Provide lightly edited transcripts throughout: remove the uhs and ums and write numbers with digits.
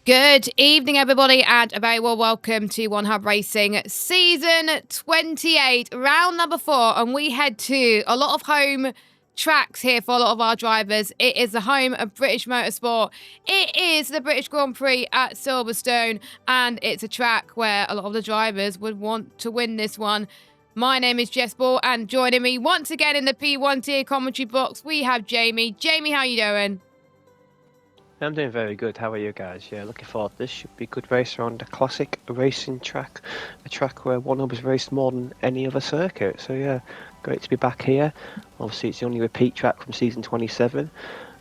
Good evening, everybody, and a very well welcome to One Hub Racing Season 28, round number 4, and we head to a lot of home tracks here for a lot of our drivers. It is the home of British Motorsport. It is the British Grand Prix at Silverstone, and it's a track where a lot of the drivers would want to win this one. My name is Jess Ball, and joining me once again in the P1 tier commentary box, we have Jamie. Jamie, how you doing? I'm doing very good. How are you guys? Yeah, looking forward to this. Should be a good race around a classic racing track, a track where One Hub has raced more than any other circuit. So yeah, great to be back here. Obviously, it's the only repeat track from season 27,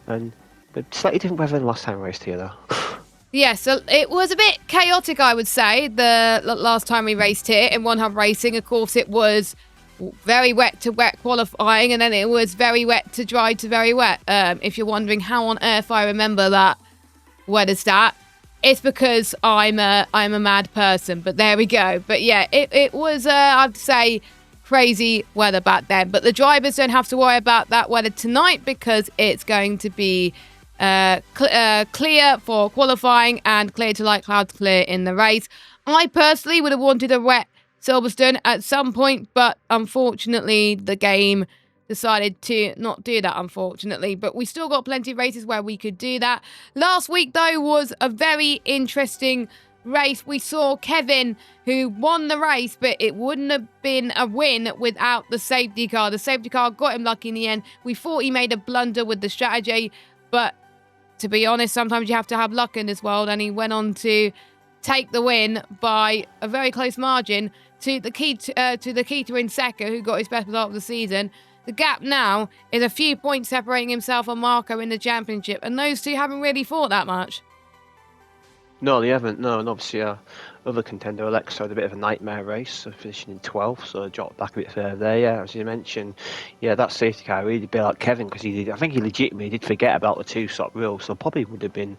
and but slightly different weather than last time I raced here, though. Yeah, so it was a bit chaotic, I would say, the last time we raced here in One Hub Racing. Of course, it was very wet to wet qualifying, and then it was very wet to dry to very wet. If you're wondering how on earth I remember that weather stat, it's because I'm a mad person. But there we go. But yeah, it was I'd say crazy weather back then. But the drivers don't have to worry about that weather tonight because it's going to be clear for qualifying and clear to light clouds clear in the race. I personally would have wanted a wet Silverstone at some point, but unfortunately the game decided to not do that, unfortunately. But we still got plenty of races where we could do that. Last week, though, was a very interesting race. We saw Kevin, who won the race, but it wouldn't have been a win without the safety car. The safety car got him lucky in the end. We thought he made a blunder with the strategy, but to be honest, sometimes you have to have luck in this world, and he went on to take the win by a very close margin to the Keita Inseka, who got his best result of the season. The gap now is a few points separating himself and Marco in the championship, and those two haven't really fought that much. No, they haven't. No, and obviously other contender Alexa had a bit of a nightmare race, finishing in 12th, so dropped back a bit further there. Yeah, as you mentioned, yeah, that safety car really did like Kevin because I think he legitimately did forget about the two-stop rule, so probably would have been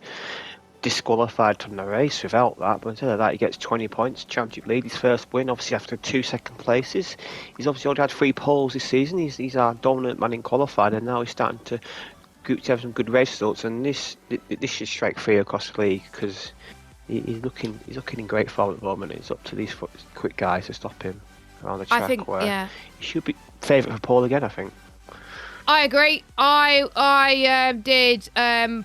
disqualified from the race without that. But instead of that, he gets 20 points, championship lead, his first win, obviously after 2 second places. He's obviously already had 3 poles this season. He's our dominant man in qualifying, and now he's starting to have some good race results. And this should strike free across the league because he's looking in great form at the moment. It's up to these quick guys to stop him around the track. I think, yeah, he should be favourite for pole again, I think. I agree. I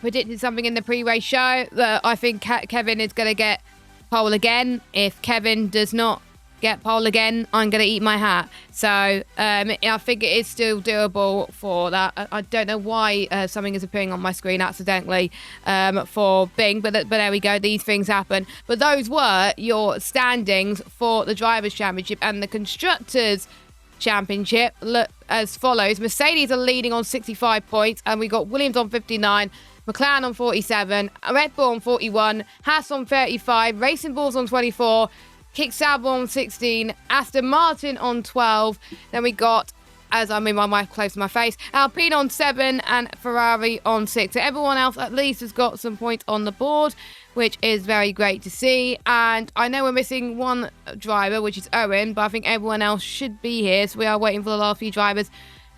predicted something in the pre-race show that I think Kevin is going to get pole again. If Kevin does not get pole again, I'm going to eat my hat. So I think it is still doable for that. I don't know why something is appearing on my screen accidentally for Bing, but there we go. These things happen. But those were your standings for the Drivers' Championship and the Constructors' Championship. Look as follows. Mercedes are leading on 65 points, and we got Williams on 59, McLaren on 47, Red Bull on 41, Haas on 35, Racing Bulls on 24, Kick Sauber on 16, Aston Martin on 12. Then we got, as I move my mic close to my face, Alpine on 7 and Ferrari on 6. So everyone else at least has got some points on the board, which is very great to see. And I know we're missing one driver, which is Owen, but I think everyone else should be here. So we are waiting for the last few drivers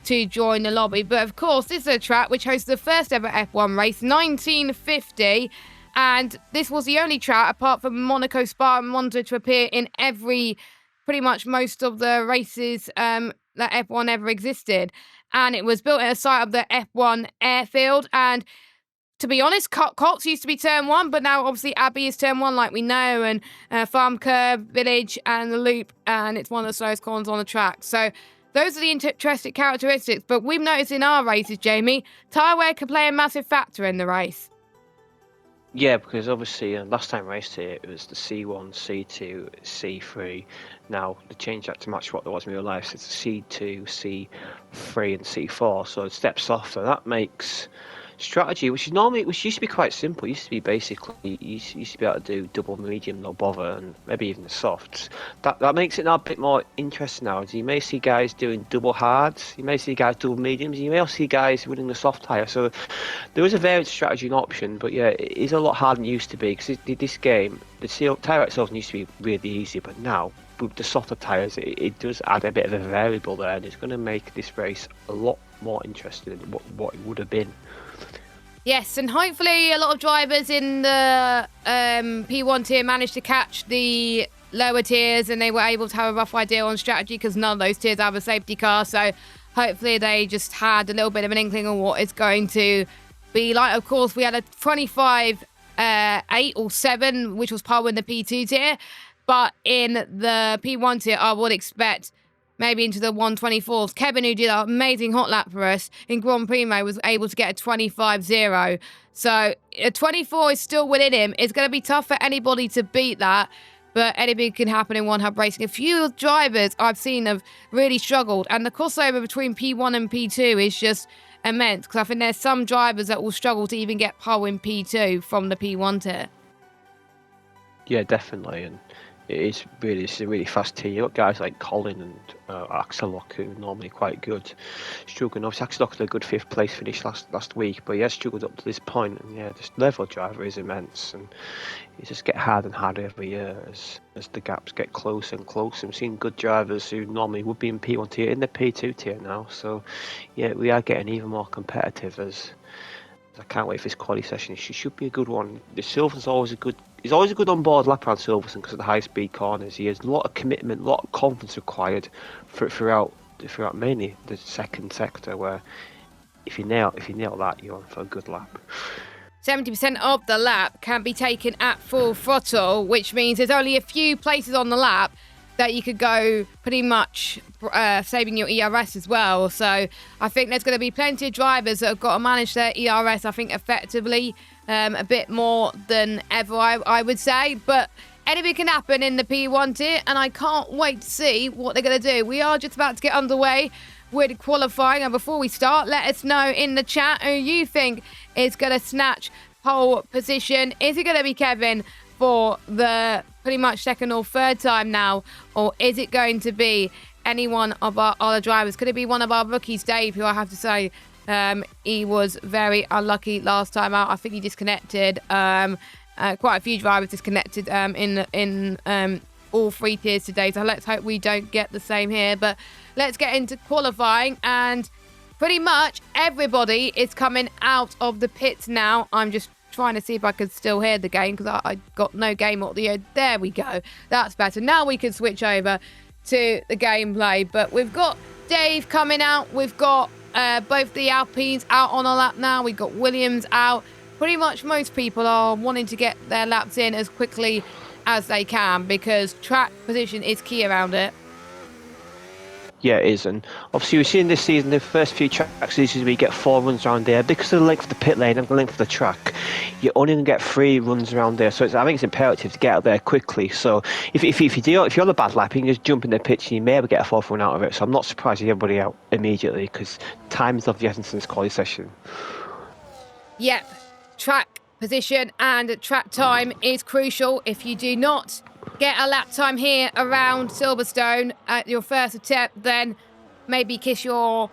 to join the lobby. But of course, this is a track which hosts the first ever F1 race, 1950. And this was the only track, apart from Monaco, Spa and Monza, to appear in pretty much most of the races that F1 ever existed. And it was built at the site of the F1 airfield. And to be honest, Cots used to be Turn 1, but now obviously Abbey is Turn 1 like we know, and Farm Curve, Village and the Loop, and it's one of the slowest corners on the track. So those are the interesting characteristics. But we've noticed in our races, Jamie, tyre wear can play a massive factor in the race. Yeah, because obviously last time I raced here it was the C1, C2, C3. Now they changed that to match what there was in real life. So it's C2, C3 and C4. So it steps off. So that makes strategy, which used to be quite simple. It used to be basically you used to be able to do double, medium, no bother, and maybe even the softs. That makes it now a bit more interesting now. You may see guys doing double hards, you may see guys double mediums, you may also see guys running the soft tyre. So there is a varied strategy and option, but yeah, it is a lot harder than it used to be because this game, the tyre itself used to be really easy, but now with the softer tyres, it does add a bit of a variable there, and it's going to make this race a lot more interesting than what it would have been. Yes, and hopefully a lot of drivers in the P1 tier managed to catch the lower tiers and they were able to have a rough idea on strategy because none of those tiers have a safety car. So hopefully they just had a little bit of an inkling on what it's going to be like. Of course, we had a 25 8 or 7, which was power in the P2 tier. But in the P1 tier, I would expect maybe into the 124s. Kevin, who did an amazing hot lap for us in Grand Primo, was able to get a 25-0. So a 24 is still within him. It's going to be tough for anybody to beat that, but anything can happen in one hub racing. A few drivers I've seen have really struggled, and the crossover between P1 and P2 is just immense, because I think there's some drivers that will struggle to even get pole in P2 from the P1 tier. Yeah, definitely, and it's a really fast tier. You've got guys like Colin and Axellock, who are normally quite good, struggling. Obviously, Axellock had a good 5th place finish last week, but he has struggled up to this point. And yeah, this level of driver is immense, and it just get harder and harder every year as the gaps get closer and closer. I'm seeing good drivers who normally would be in P1 tier in the P2 tier now. So yeah, we are getting even more competitive as I can't wait for this quali session. It should be a good one. The Silverton's always a good. He's always a good on board lap around Silverton because of the high speed corners. He has a lot of commitment, a lot of confidence required throughout mainly the second sector. Where if you nail that, you're on for a good lap. 70% of the lap can be taken at full throttle, which means there's only a few places on the lap that you could go pretty much saving your ERS as well. So I think there's going to be plenty of drivers that have got to manage their ERS, I think, effectively a bit more than ever, I would say. But anything can happen in the P1 tier, and I can't wait to see what they're going to do. We are just about to get underway with qualifying, and before we start, let us know in the chat who you think is going to snatch pole position. Is it going to be Kevin for the pretty much second or third time now, or is it going to be any one of our other drivers? Could it be one of our rookies, Dave, who I have to say he was very unlucky last time out? I think he disconnected. Quite a few drivers disconnected in all 3 tiers today, so let's hope we don't get the same here. But let's get into qualifying, and pretty much everybody is coming out of the pits now. I'm just trying to see if I can still hear the game because I got no game audio. There we go. That's better. Now we can switch over to the gameplay. But we've got Dave coming out. We've got both the Alpines out on a lap now. We've got Williams out. Pretty much most people are wanting to get their laps in as quickly as they can because track position is key around it. Yeah, it is, and obviously we've seen this season the first few tracks we get 4 runs around there because of the length of the pit lane and the length of the track. You're only going to get 3 runs around there, so I think it's imperative to get out there quickly. So if you're on a bad lap, you can just jump in the pitch and you may able to get a 4th run out of it. So I'm not surprised to get everybody out immediately because time is of the essence in this quali session. Yep, track position and track time is crucial. If you do not get a lap time here around Silverstone at your first attempt, then maybe kiss your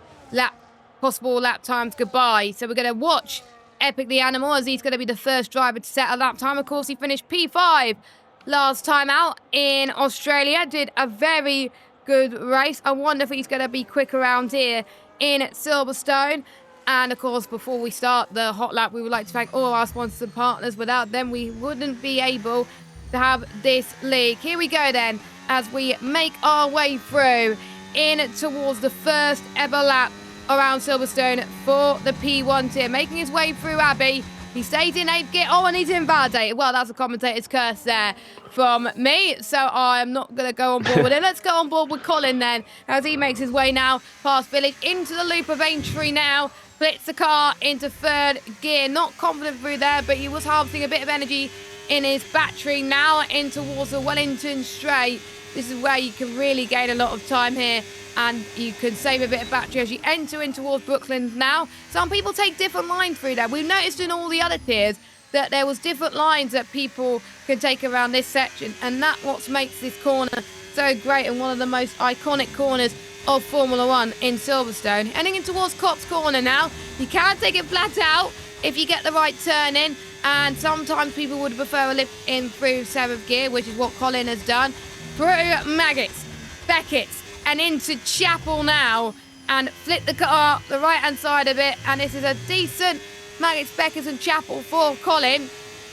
possible lap times goodbye. So we're going to watch Epic the Animal as he's going to be the first driver to set a lap time. Of course, he finished P5 last time out in Australia. Did a very good race. I wonder if he's going to be quick around here in Silverstone. And of course, before we start the hot lap, we would like to thank all our sponsors and partners. Without them, we wouldn't be able to have this league. Here we go then, as we make our way through in towards the first ever lap around Silverstone for the P1 tier. Making his way through Abbey. He stays in 8th gear. Oh, and he's invalidated. Well, that's a commentator's curse there from me, so I'm not going to go on board with it. Let's go on board with Colin then, as he makes his way now past Village into the loop of Aintree now. Flips the car into 3rd gear. Not confident through there, but he was harvesting a bit of energy in his battery now in towards the Wellington straight. This is where you can really gain a lot of time here and you can save a bit of battery as you enter in towards Brooklyn now. Some people take different lines through there. We've noticed in all the other tiers that there was different lines that people can take around this section, and that's what makes this corner so great and one of the most iconic corners of Formula 1 in Silverstone. Heading in towards Cops Corner now. You can take it flat out if you get the right turn in, and sometimes people would prefer a lift in through 7th gear, which is what Colin has done. Through Maggots, Beckett's, and into Chapel now, and flip the car the right hand side of it, and this is a decent Maggots, Beckers and Chapel for Colin.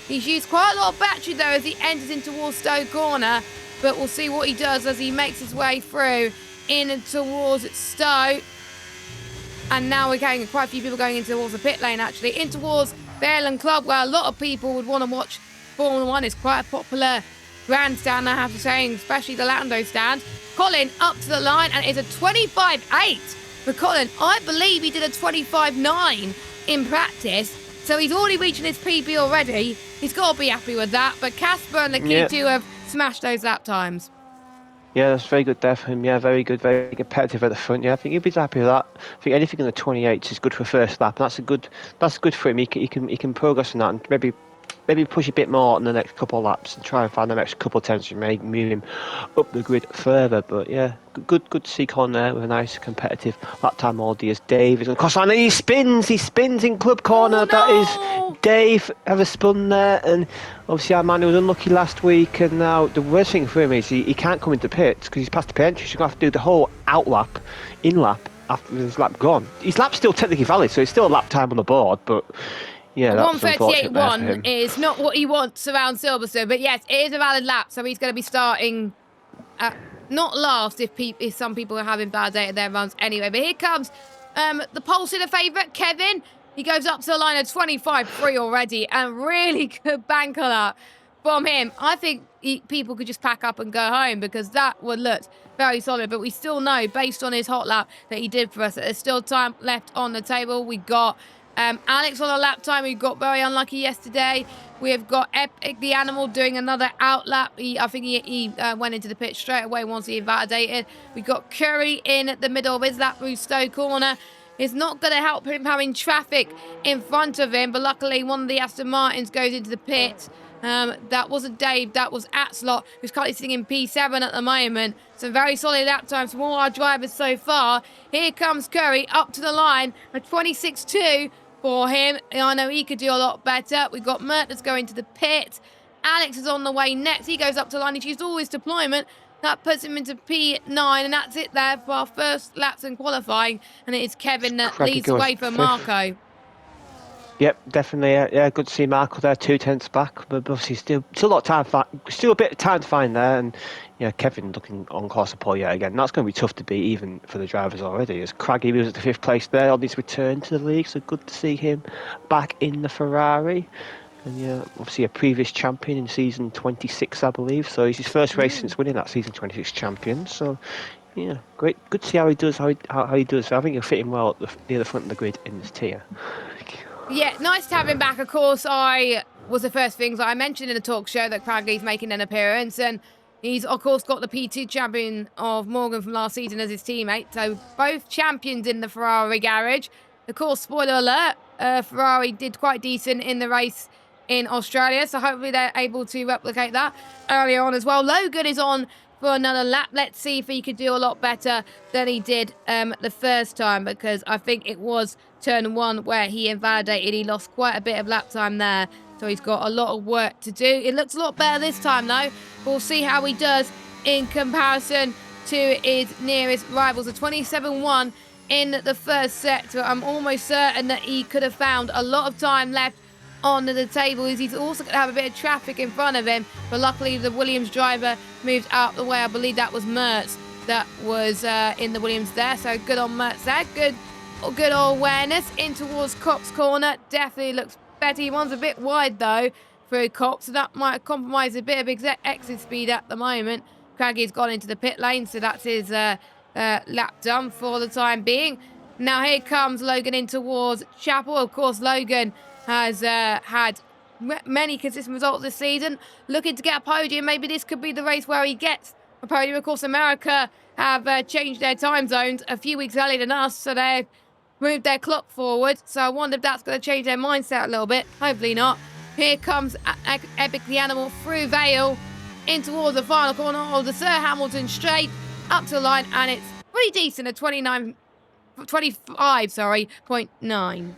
He's used quite a lot of battery though as he enters in towards Stowe Corner, but we'll see what he does as he makes his way through in and towards Stowe. And now we're getting quite a few people going into towards the pit lane, actually, in towards Fairland Club, where a lot of people would want to watch Formula 1. It's quite a popular grandstand, I have to say, especially the Lando stand. Colin up to the line, and it's a 25.8 for Colin. I believe he did a 25.9 in practice, so he's already reaching his PB already. He's got to be happy with that, but Casper and the Q2 have smashed those lap times. Yeah, that's very good there for him. Yeah, very good, very competitive at the front. Yeah, I think he'd be happy with that. I think anything in the 28s is good for first lap. And that's good for him. He can progress on that and maybe push a bit more on the next couple of laps and try and find the next couple of tenths and maybe move him up the grid further. But yeah, good to see Colin there with a nice competitive lap time order as Dave is on course line. He spins in club corner. Oh, no! That is Dave ever spun there, and obviously our man was unlucky last week, and now the worst thing for him is he can't come into pits because he's past the pit entry. So he's going to have to do the whole in lap after his lap gone. His lap's still technically valid, so it's still a lap time on the board, but yeah, that's 1:38.1 is not what he wants around Silverstone, but yes, it is a valid lap, so he's going to be starting not last if some people are having bad data at their runs anyway. But here comes the pole sitter favourite, Kevin. He goes up to the line of 25.3 already, and really good banker lap from him. I think people could just pack up and go home because that would look very solid, but we still know, based on his hot lap that he did for us, that there's still time left on the table. We got Alex on a lap time, who got very unlucky yesterday. We have got Epic the Animal doing another out lap. I think he went into the pit straight away once he invalidated. We got Curry in at the middle of his lap through Stowe Corner. It's not going to help him having traffic in front of him, but luckily one of the Aston Martins goes into the pit. That wasn't Dave, that was Atslot, who's currently sitting in P7 at the moment. Some very solid lap times from all our drivers so far. Here comes Curry up to the line, a 26.2 for him. I know he could do a lot better. We've got Mert that's going to the pit. Alex is on the way next. He goes up to the line. He's used all his deployment. That puts him into P9, and that's it there for our first laps in qualifying. And it is Kevin that leads the way for Marco. Yep, definitely. Yeah, good to see Marco there, 2 tenths back, but obviously still a lot of time, still a bit of time to find there, and yeah, Kevin looking on course to pole yet again. That's going to be tough to beat even for the drivers already. As Craggy was at the 5th place there on his return to the league, so good to see him back in the Ferrari. And yeah, obviously a previous champion in season 26, I believe. So it's his first race since winning that season 26 champion. So yeah, great, good to see how he does. How he does. I think he'll fit in well near the front of the grid in this tier. Yeah, nice to have him back. Of course, I was the first things that I mentioned in the talk show that Cragley's making an appearance, and he's of course got the P2 champion of Morgan from last season as his teammate. So both champions in the Ferrari garage. Of course, spoiler alert, Ferrari did quite decent in the race in Australia, so hopefully they're able to replicate that earlier on as well. Logan is on for another lap. Let's see if he could do a lot better than he did the first time, because I think it was turn 1 where he invalidated. He lost quite a bit of lap time there, so he's got a lot of work to do. It looks a lot better this time though. We'll see how he does in comparison to his nearest rivals. A 27.1 in the first sector. I'm almost certain that he could have found a lot of time left on the table. He's also going to have a bit of traffic in front of him, but luckily the Williams driver moved out the way. I believe that was Mertz that was in the Williams there, so good on Mertz there. Good awareness in towards Cops Corner. Definitely looks better. He runs a bit wide though through Cops, so that might compromise a bit of exit speed at the moment. Craggy's gone into the pit lane, so that's his lap done for the time being. Now here comes Logan in towards Chapel. Of course, Logan has had many consistent results this season, looking to get a podium. Maybe this could be the race where he gets a podium. Of course, America have changed their time zones a few weeks earlier than us, so they've moved their clock forward. So I wonder if that's going to change their mindset a little bit. Hopefully not. Here comes Epic the Animal through Vale in towards the final corner of the Sir Hamilton Straight, up to the line, and it's pretty decent, a 25.9.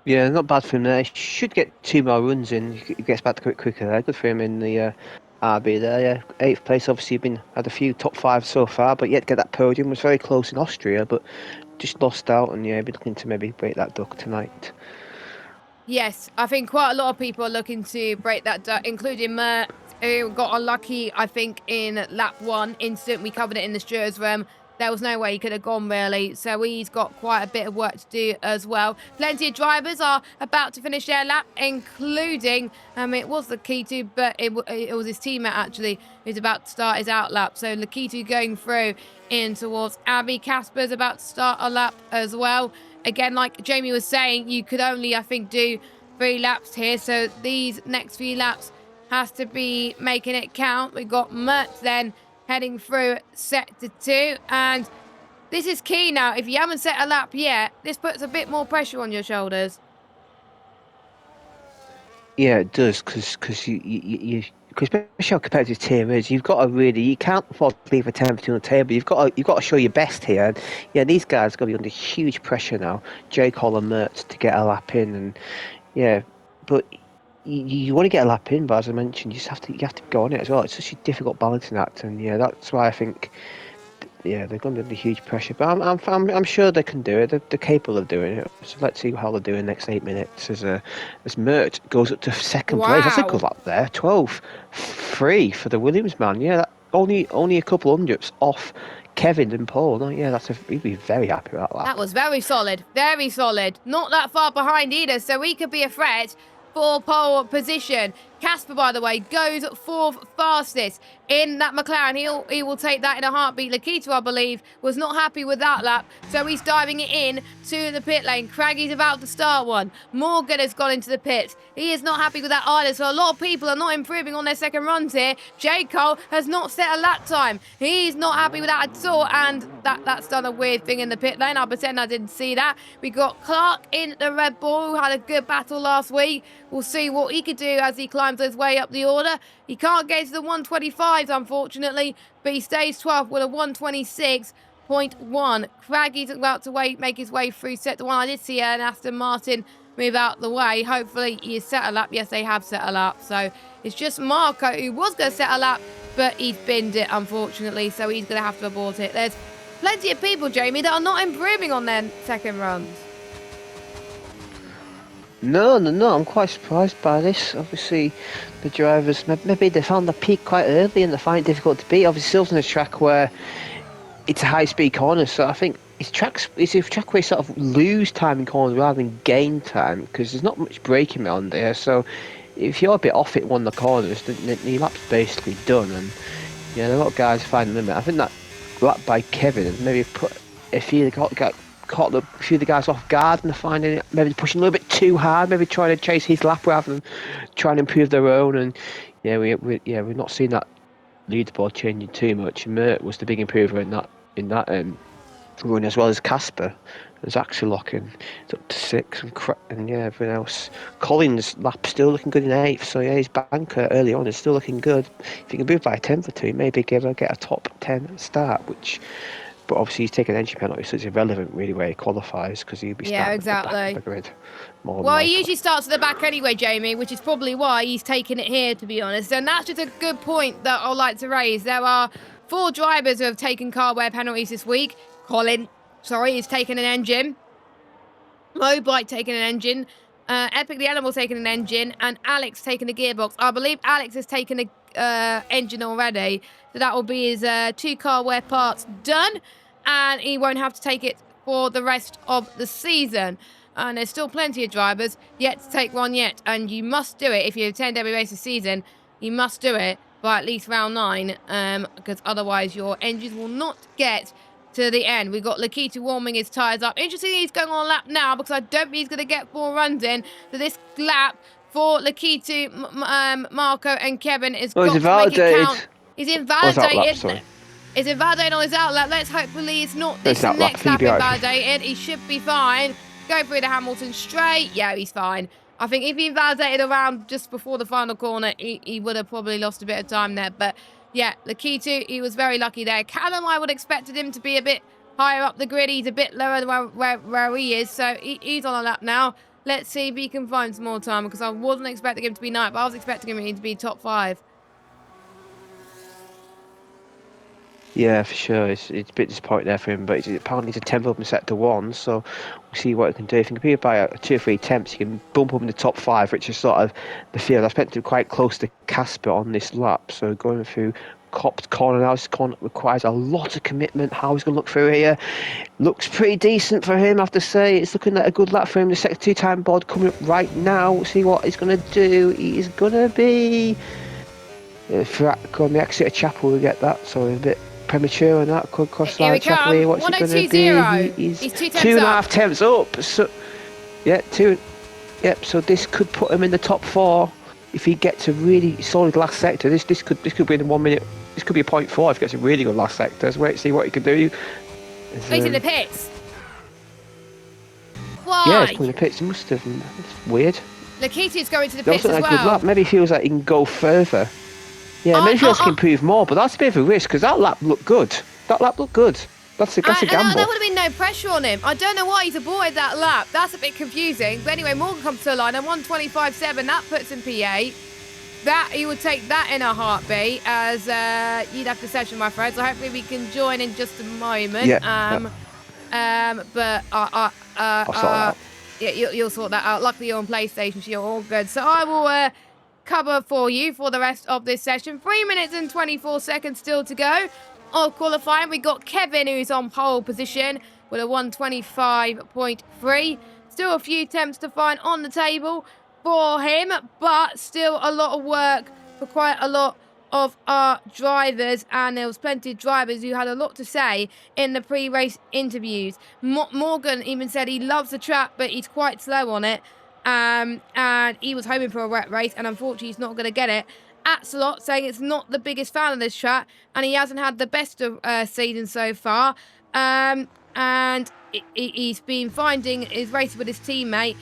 Yeah, not bad for him there. He should get 2 more runs in. He gets back to it quicker there. Good for him in the RB there, yeah. 8th place, obviously, had a few top 5 so far, but yet to get that podium. Was very close in Austria, but just lost out, and yeah, be looking to maybe break that duck tonight. Yes, I think quite a lot of people are looking to break that duck, including Mert, who got unlucky, I think, in lap 1 instant. We covered it in the stewards room. There was no way he could have gone, really. So he's got quite a bit of work to do as well. Plenty of drivers are about to finish their lap, including, it was Lakitu, but it was his teammate, actually, who's about to start his out lap. So Lakitu going through in towards Abby. Casper's about to start a lap as well. Again, like Jamie was saying, you could only, I think, do 3 laps here. So these next few laps has to be making it count. We've got Mert then heading through sector 2. And this is key now. If you haven't set a lap yet, this puts a bit more pressure on your shoulders. Yeah, it does, because you especially how competitive tier is, you can't afford to leave a 10th on the table. You've got to show your best here. And yeah, these guys are going to be under huge pressure now. Jake Hall and Mertz to get a lap in, and yeah, but you want to get a lap in, but as I mentioned, you have to go on it as well. It's such a difficult balancing act, and yeah, that's why I think. Yeah, they're going to be under huge pressure, but I'm sure they can do it. They're capable of doing it. So let's see how they do in the next 8 minutes as Mert goes up to second place. That's a good lap there. 12.3 for the Williams man. Yeah, only a couple hundredths off Kevin and Paul. No, yeah, he'd be very happy with that lap. That was very solid. Very solid. Not that far behind either, so he could be a threat for pole position. Casper, by the way, goes 4th fastest in that McLaren. He will take that in a heartbeat. Lakitu, I believe, was not happy with that lap, so he's diving it in to the pit lane. Craggy's about to start one. Morgan has gone into the pits. He is not happy with that either, so a lot of people are not improving on their second runs here. J. Cole has not set a lap time. He's not happy with that at all, and that's done a weird thing in the pit lane. I'll pretend I didn't see that. We got Clark in the Red Bull, who had a good battle last week. We'll see what he could do as he climbs his way up the order. He can't get to the 125s, unfortunately, but he stays 12th with a 126.1. Craggy's about to make his way through sector 1. I did see an Aston Martin move out the way. Hopefully he has set a lap. Yes, they have set a lap. So it's just Marco who was going to set a lap, but he's binned it, unfortunately, so he's going to have to abort it. There's plenty of people, Jamie, that are not improving on their second runs. No, I'm quite surprised by this. Obviously, the drivers, maybe they found the peak quite early and they find it difficult to beat. Obviously, Silver's on a track where it's a high-speed corner, so I think it's a track where you sort of lose time in corners rather than gain time, because there's not much braking around there, so if you're a bit off it one of the corners, then your lap's basically done, and yeah, a lot of guys find the limit. I think that lap by Kevin has maybe put a few caught a few of the guys off guard and finding it maybe pushing a little bit too hard, maybe trying to chase his lap rather than trying to improve their own. And yeah, we're not seeing that leaderboard changing too much. Mert was the big improver in that run, as well as Casper. There's actually locking it's up to 6, and yeah, everyone else. Collins' lap still looking good in 8th, so yeah, his banker early on is still looking good. If he can move by a 10th or 2, maybe get a top 10 start, which. But obviously he's taking an entry penalty, so it's irrelevant really where he qualifies, because he'll be starting at the back of the grid. Well, he usually starts at the back anyway, Jamie, which is probably why he's taking it here, to be honest. And that's just a good point that I'd like to raise. There are 4 drivers who have taken car wear penalties this week. Colin, he's taken an engine. Mobike taking an engine. Epic the Animal taking an engine. And Alex taking a gearbox. I believe Alex has taken a engine already, so that will be his 2 car wear parts done, and he won't have to take it for the rest of the season. And there's still plenty of drivers yet to take one yet, and you must do it if you attend every race this season. You must do it by at least round 9, because otherwise your engines will not get to the end. We've got Lakitu warming his tyres up. Interestingly, he's going on a lap now, because I don't think he's going to get 4 runs in. So this lap for Lakitu, Marco and Kevin is got to make it count. He's invalidated. Is invalidated on his outlap. Let's hopefully it's not this next lap invalidated. He should be fine. Go through the Hamilton straight. Yeah, he's fine. I think if he invalidated around just before the final corner, he would have probably lost a bit of time there. But yeah, Lakitu, he was very lucky there. Callum, I would have expected him to be a bit higher up the grid. He's a bit lower than where he is. So he's on a lap now. Let's see if he can find some more time, because I wasn't expecting him to be 9th, but I was expecting him to be top 5. Yeah, for sure. It's a bit disappointing there for him, but apparently it's a 10th up in sector 1, so we'll see what he can do. If he can be about 2 or 3 attempts, he can bump up in the top 5, which is sort of the field. I spent to quite close to Casper on this lap, so going through Cop's corner now, this corner requires a lot of commitment. How he's going to look through here. Looks pretty decent for him, I have to say. It's looking like a good lap for him. The sector 2 time board coming up right now. See what he's going to do. He's going to be... on the exit of Chapel, we get that, so a bit premature on that. Could cross Here we line Chapel here. come. What's it going to 1020. be? He's 2 temps 2.5 up. temps up. So, yeah, 2. Yep. So this could put him in the top 4 if he gets a really solid last sector. This could be in 1 minute. This could be a 0.4 if he gets a really good last sector. Let's wait and see what he can do. He's in the pits. Why? Yeah, he's pulling the pits. He must have. It's weird. Lakitia's going to the That pits was as like a good well. lap. Maybe he feels like he can go further. Yeah, maybe he feels he can improve more, but that's a bit of a risk because that lap looked good. That's a gamble. There would have been no pressure on him. I don't know why he's avoided that lap. That's a bit confusing. But anyway, Morgan comes to the line and 125.7. That puts him P8. That he would take that in a heartbeat as you'd have to session, my friends. So hopefully we can join in just a moment. Yeah. But I'll sort that out. Yeah, you'll sort that out. Luckily you're on PlayStation, so you're all good. So I will cover for you for the rest of this session. 3 minutes and 24 seconds still to go. Of qualifying, we got Kevin, who's on pole position with a 125.3. Still a few attempts to find on the table for him, but still a lot of work for quite a lot of our drivers, and there was plenty of drivers who had a lot to say in the pre-race interviews. Morgan even said he loves the track, but he's quite slow on it, and he was hoping for a wet race, and unfortunately he's not going to get it. Atslot saying it's not the biggest fan of this track, and he hasn't had the best of season so far, and he's been finding his race with his teammate.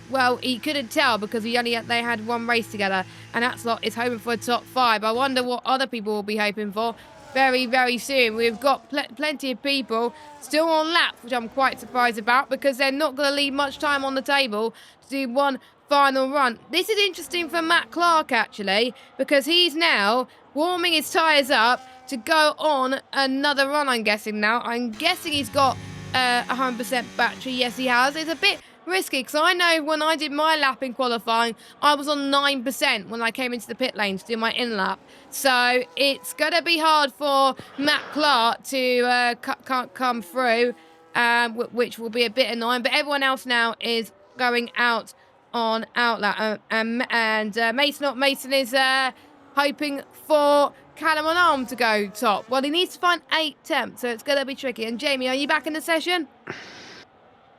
Well, he couldn't tell because they had one race together, and Atslot is hoping for a top 5. I wonder what other people will be hoping for very, very soon. We've got plenty of people still on laps, which I'm quite surprised about because they're not going to leave much time on the table to do one final run. This is interesting for Matt Clark, actually, because he's now warming his tyres up to go on another run, I'm guessing now. I'm guessing he's got 100% battery. Yes, he has. It's a bit risky because I know when I did my lap in qualifying, I was on 9% when I came into the pit lane to do my in lap. So it's going to be hard for Matt Clark to come through, which will be a bit annoying. But everyone else now is going out on outlap, and Mason is hoping for Callum on arm to go top. Well, he needs to find 8 temps, so it's going to be tricky. And Jamie, are you back in the session?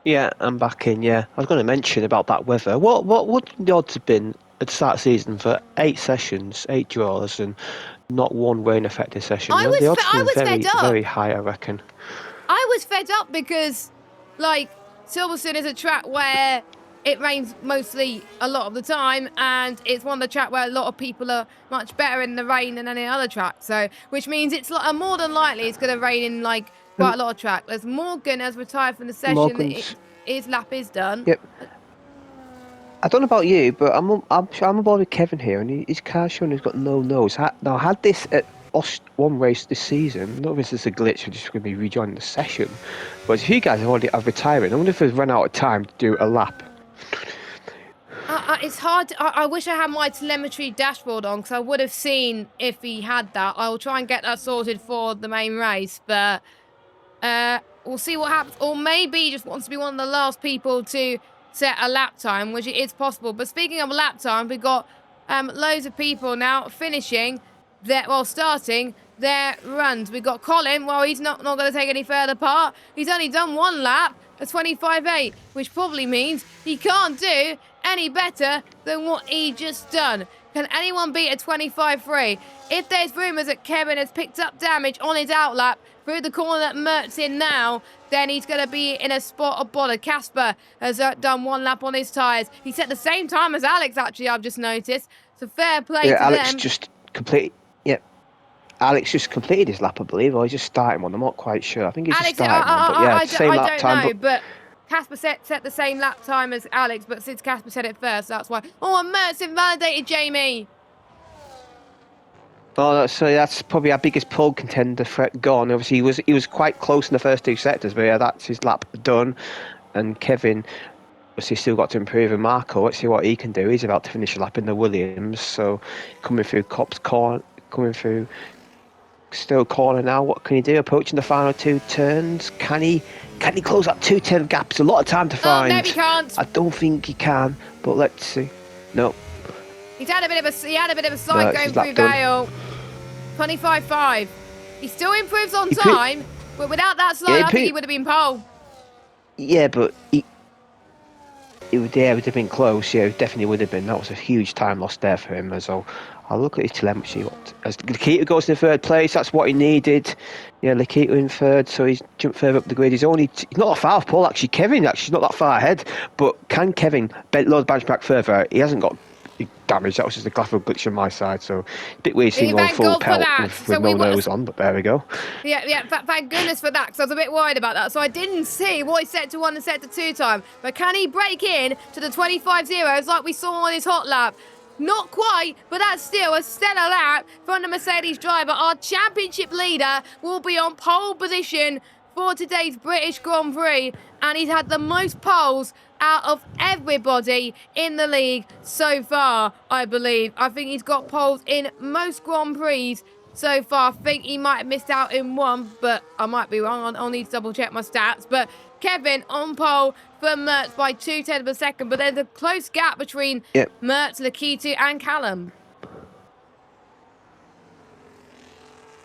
Yeah, I'm back in, yeah. I was going to mention about that weather. What would the odds have been at the start of the season for 8 sessions, 8 draws, and not one rain-affected session? I was very, fed up. very high, I reckon. I was fed up because, like, Silverstone is a track where it rains mostly a lot of the time, and it's one of the tracks where a lot of people are much better in the rain than any other track. So, which means it's more than likely it's going to rain in, like, quite a lot of track. As Morgan has retired from the session, his lap is done. Yep. I don't know about you, but I'm aboard with Kevin here, and his car's showing he's got no nose. Now, had this at one race this season, not if this is a glitch, we're just going to be rejoining the session. But if you guys have already retiring, I wonder if they've run out of time to do a lap. It's hard. I wish I had my telemetry dashboard on because I would have seen if he had that. I will try and get that sorted for the main race, but we'll see what happens. Or maybe he just wants to be one of the last people to set a lap time, which is possible. But speaking of lap time, we've got loads of people now finishing starting their runs. We've got Colin. Well, he's not going to take any further part. He's only done one lap, a 25.8, which probably means he can't do any better than what he just done. Can anyone beat a 25.3? If there's rumours that Kevin has picked up damage on his outlap through the corner that Mert's in now, then he's going to be in a spot of bother. Casper has done one lap on his tyres. He set the same time as Alex, actually, I've just noticed. So fair play to Alex them. Alex just completed his lap, I believe, or he's just starting one. I'm not quite sure. I think he's just starting one, but yeah, same lap time. But Casper set the same lap time as Alex, but since Casper said it first, that's why. Oh, and Mert's invalidated Jamie. Oh, so that's probably our biggest pole contender threat gone. Obviously, he was quite close in the first two sectors, but yeah, that's his lap done. And Kevin, obviously, still got to improve. And Marco, let's see what he can do. He's about to finish a lap in the Williams, so coming through Cop's corner, coming through still corner now. What can he do? Approaching the final two turns. Can he? Can he close that 210 gap? It's a lot of time to Oh, no, find. he can't. I don't think he can, but let's see. No, He had a bit of a no, slide it's going his lap through done. Vale. 25.5. He still improves on He could, time, but without that yeah, slide, I think he would have been pole. yeah, but it would have been close. Yeah, it definitely would have been. That was a huge time lost there for him. So I'll look at his telemetry. As Lakita goes to third place, that's what he needed. Yeah, Lakita in third, so he's jumped further up the grid. He's only he's not that far off Paul. Actually, Kevin actually not that far ahead. But can Kevin load the bench back further? He hasn't got damage. That was just a graphical glitch on my side. So a bit weird seeing on Thank full God for pelt that. with no nose on. But there we go. Yeah, thank goodness for that, because I was a bit worried about that. So I didn't see what he set to 1 and set to 2 time. But can he break in to the 25 zeros like we saw on his hot lap? Not quite, but that's still a stellar lap from the Mercedes driver. Our championship leader will be on pole position for today's British Grand Prix, and he's had the most poles out of everybody in the league so far, I believe. I think he's got poles in most Grand Prix so far. I think he might have missed out in one, but I might be wrong. I'll need to double check my stats. But Kevin on pole for Mertz by 2/10 of a second, but there's a close gap between Mertz, Lakitu, and Callum.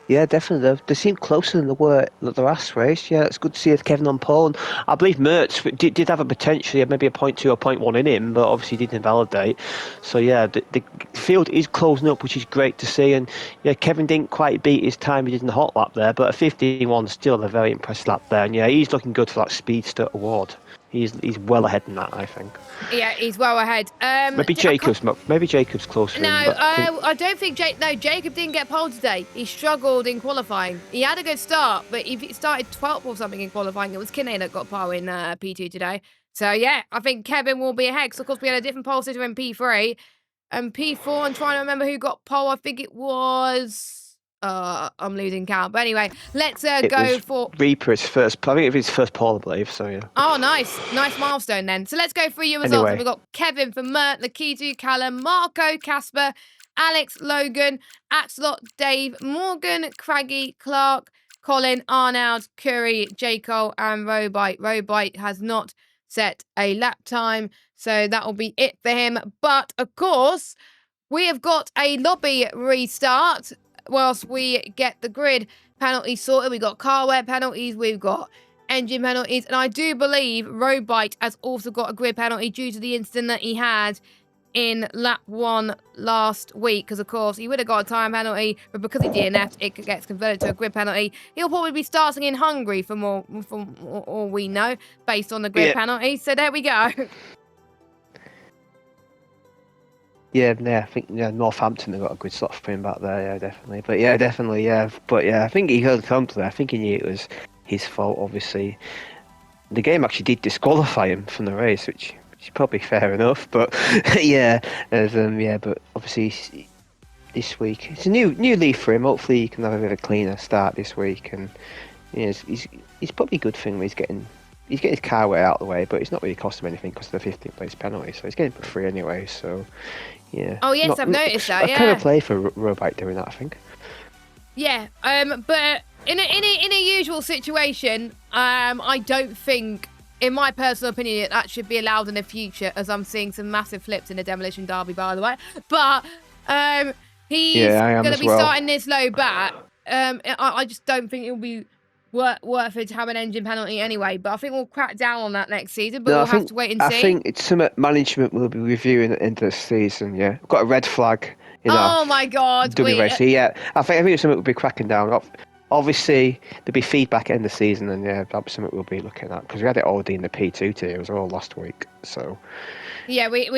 Yeah, definitely. They seem closer than they were the last race. Yeah, it's good to see Kevin on pole. And I believe Mertz did have a potentially maybe a 0.2 or 0.1 in him, but obviously didn't validate. So yeah, the field is closing up, which is great to see. And yeah, Kevin didn't quite beat his time he did in the hot lap there, but a 15-1 still a very impressive lap there. And yeah, he's looking good for that Speedster award. He's well ahead in that, I think. Yeah, he's well ahead. Maybe Jacob's closer. No, I don't think Jacob didn't get pole today. He struggled in qualifying. He had a good start, but he started 12th or something in qualifying. It was Kinney that got pole in P2 today. So yeah, I think Kevin will be ahead. Because of course we had a different pole sitter in P3 and P4. I'm trying to remember who got pole. I think it was. I'm losing count. But anyway, let's go for Reaper's first. I think it was his first pole, I believe. So yeah. Oh, nice milestone then. So let's go through your results. Anyway. We've got Kevin for Mert, Lakitu, Callum, Marco, Casper, Alex, Logan, Axelot, Dave, Morgan, Craggy, Clark, Colin, Arnold, Curry, Jaco, and Robite. Robite has not set a lap time, so that will be it for him. But of course, we have got a lobby restart whilst we get the grid penalties sorted. We've got car wear penalties, we've got engine penalties, and I do believe Robite has also got a grid penalty due to the incident that he had in lap 1 last week, because of course he would have got a time penalty, but because he DNF'd, it gets converted to a grid penalty. He'll probably be starting in Hungary from all we know, based on the grid penalty. So there we go. Yeah, I think Northampton have got a good slot for him back there, yeah, definitely. But yeah, definitely, yeah. But yeah, I think he could come to that. I think he knew it was his fault, obviously. The game actually did disqualify him from the race, which is probably fair enough. But yeah, but obviously this week it's a new leaf for him. Hopefully he can have a bit of a cleaner start this week, and yeah, he's probably a good thing. He's getting his car way out of the way, but it's not really cost him anything because of the 15th place penalty, so he's getting it for free anyway. So yeah. Oh yes, I've noticed that. Yeah. Kind of play for Robite doing that, I think. Yeah. But in a usual situation, I don't think, in my personal opinion, that should be allowed in the future, as I'm seeing some massive flips in the Demolition Derby, by the way. But he's going to be starting this low bat. I just don't think it'll be worth it to have an engine penalty anyway, but I think we'll crack down on that next season, but we'll have to wait and see. I think it's something management will be reviewing at the end of the season, yeah. We've got a red flag in our my God. race. Yeah, I think it's something we'll be cracking down on. Obviously, there'll be feedback at the end of the season, and yeah, that'll be something we'll be looking at, because we had it already in the P2 tier as well last week, so... Yeah, we had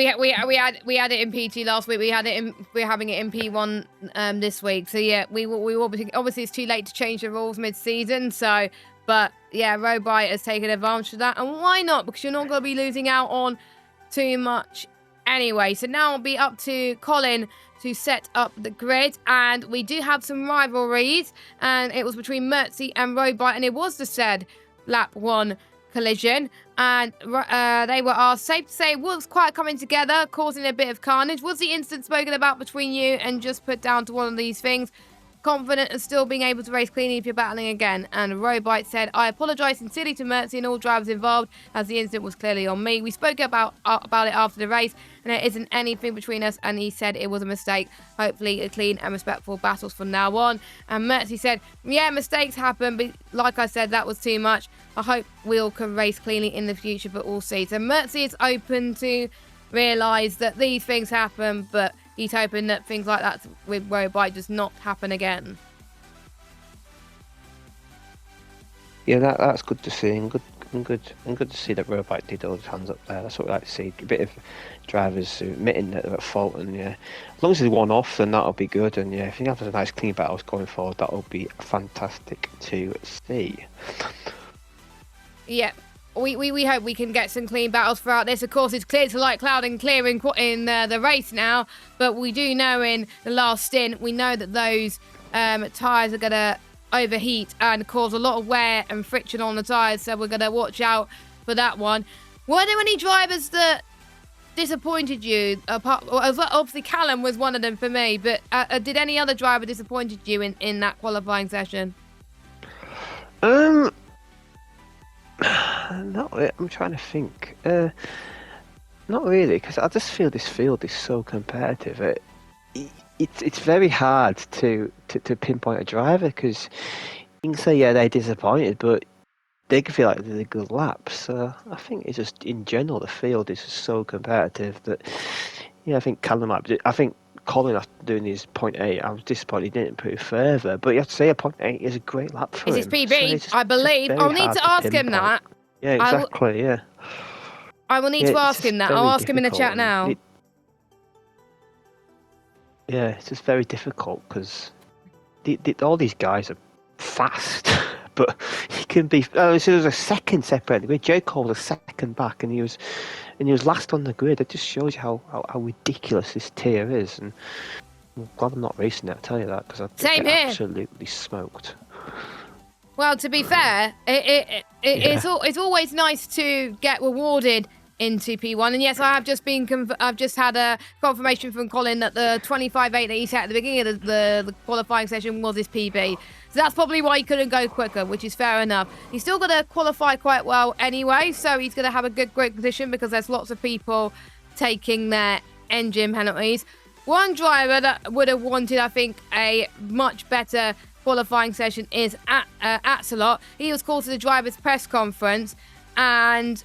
it in P2 last week. We're having it in P1 this week. So yeah, we will be, obviously it's too late to change the rules mid-season. So, but yeah, Robite has taken advantage of that, and why not? Because you're not going to be losing out on too much Anyway, so now it'll be up to Colin to set up the grid, and we do have some rivalries, and it was between Mertzy and Robite, and it was the said lap 1 collision, and they were asked, safe to say, was quite coming together, causing a bit of carnage. Was the incident spoken about between you and just put down to one of these things? Confident of still being able to race cleanly if you're battling again. And Robite said, I apologise sincerely to Mertzy and all drivers involved, as the incident was clearly on me. We spoke about it after the race, and there isn't anything between us, and he said it was a mistake. Hopefully a clean and respectful battles from now on. And Mertzy said, yeah, mistakes happen, but like I said, that was too much. I hope we all can race cleanly in the future, but we'll see. So Mertzy is open to realise that these things happen, but he's hoping that things like that with Robite does not happen again. Yeah, that's good to see, and good to see that Robite did hold his hands up there. That's what we like to see. A bit of drivers admitting that they're at fault, and yeah, as long as there's one off, then that'll be good. And yeah, if you have a nice clean battles going forward, that'll be fantastic to see. Yeah. We hope we can get some clean battles throughout this. Of course, it's clear to light cloud and clear in the race now, but we do know in the last stint, we know that those tyres are going to overheat and cause a lot of wear and friction on the tyres, so we're going to watch out for that one. Were there any drivers that disappointed you? Obviously, Callum was one of them for me, but did any other driver disappointed you in that qualifying session? Not really. I'm trying to think. Not really, because I just feel this field is so competitive. It's very hard to pinpoint a driver, because you can say, yeah, they're disappointed, but they can feel like they did a good lap. So I think it's just, in general, the field is just so competitive that, yeah, I think Callum might be. I think Colin, after doing his 0.8, I was disappointed he didn't improve further. But you have to say a 0.8 is a great lap for him. It's his PB, so I believe. I'll need to ask him that. Yeah, exactly, yeah. I will need to ask him that. I'll ask him in the chat now. Yeah, it's just very difficult, because all these guys are fast, but he can be. So there's a second separated. Jay Cole was a second back, and he was last on the grid. It just shows you how ridiculous this tier is, and I'm glad I'm not racing it. I tell you that, because I get absolutely smoked. Well, to be fair, it's always nice to get rewarded into P1, and yes, I've just had a confirmation from Colin that the 25.8 that he set at the beginning of the qualifying session was his PB. So that's probably why he couldn't go quicker, which is fair enough. He's still going to qualify quite well anyway, so he's going to have a great position, because there's lots of people taking their engine penalties. One driver that would have wanted, I think, a much better qualifying session is Axelot. He was called to the drivers' press conference, and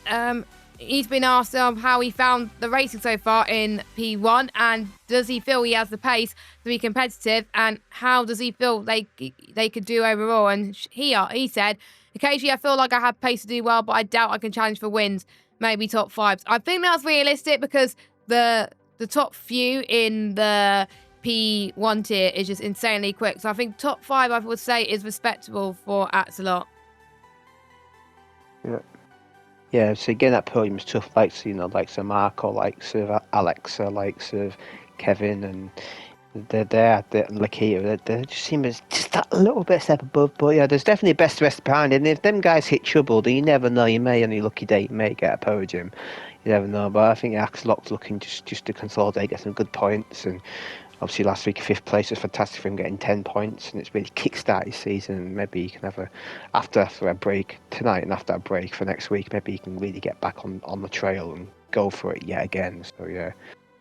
he's been asked how he found the racing so far in P1, and does he feel he has the pace to be competitive, and how does he feel they could do overall. And he said, occasionally I feel like I have pace to do well, but I doubt I can challenge for wins, maybe top 5s. I think that's realistic, because the top few in the P1 tier is just insanely quick. So I think top 5, I would say, is respectable for Axelot. Yeah. Yeah, so getting that podium is tough, likes of Marco, likes of Alexa, likes of Kevin, and they're Lakia. They just seem just that little bit step above. But yeah, there's definitely a best rest behind it. And if them guys hit trouble, then you never know. You may, on your lucky day, you may get a podium. You never know. But I think Axelot's looking just to consolidate, get some good points, and obviously last week 5th place was fantastic for him, getting 10 points, and it's really kick-started his season. Maybe he can have after a break tonight, and after a break for next week, maybe he can really get back on the trail and go for it yet again. So yeah,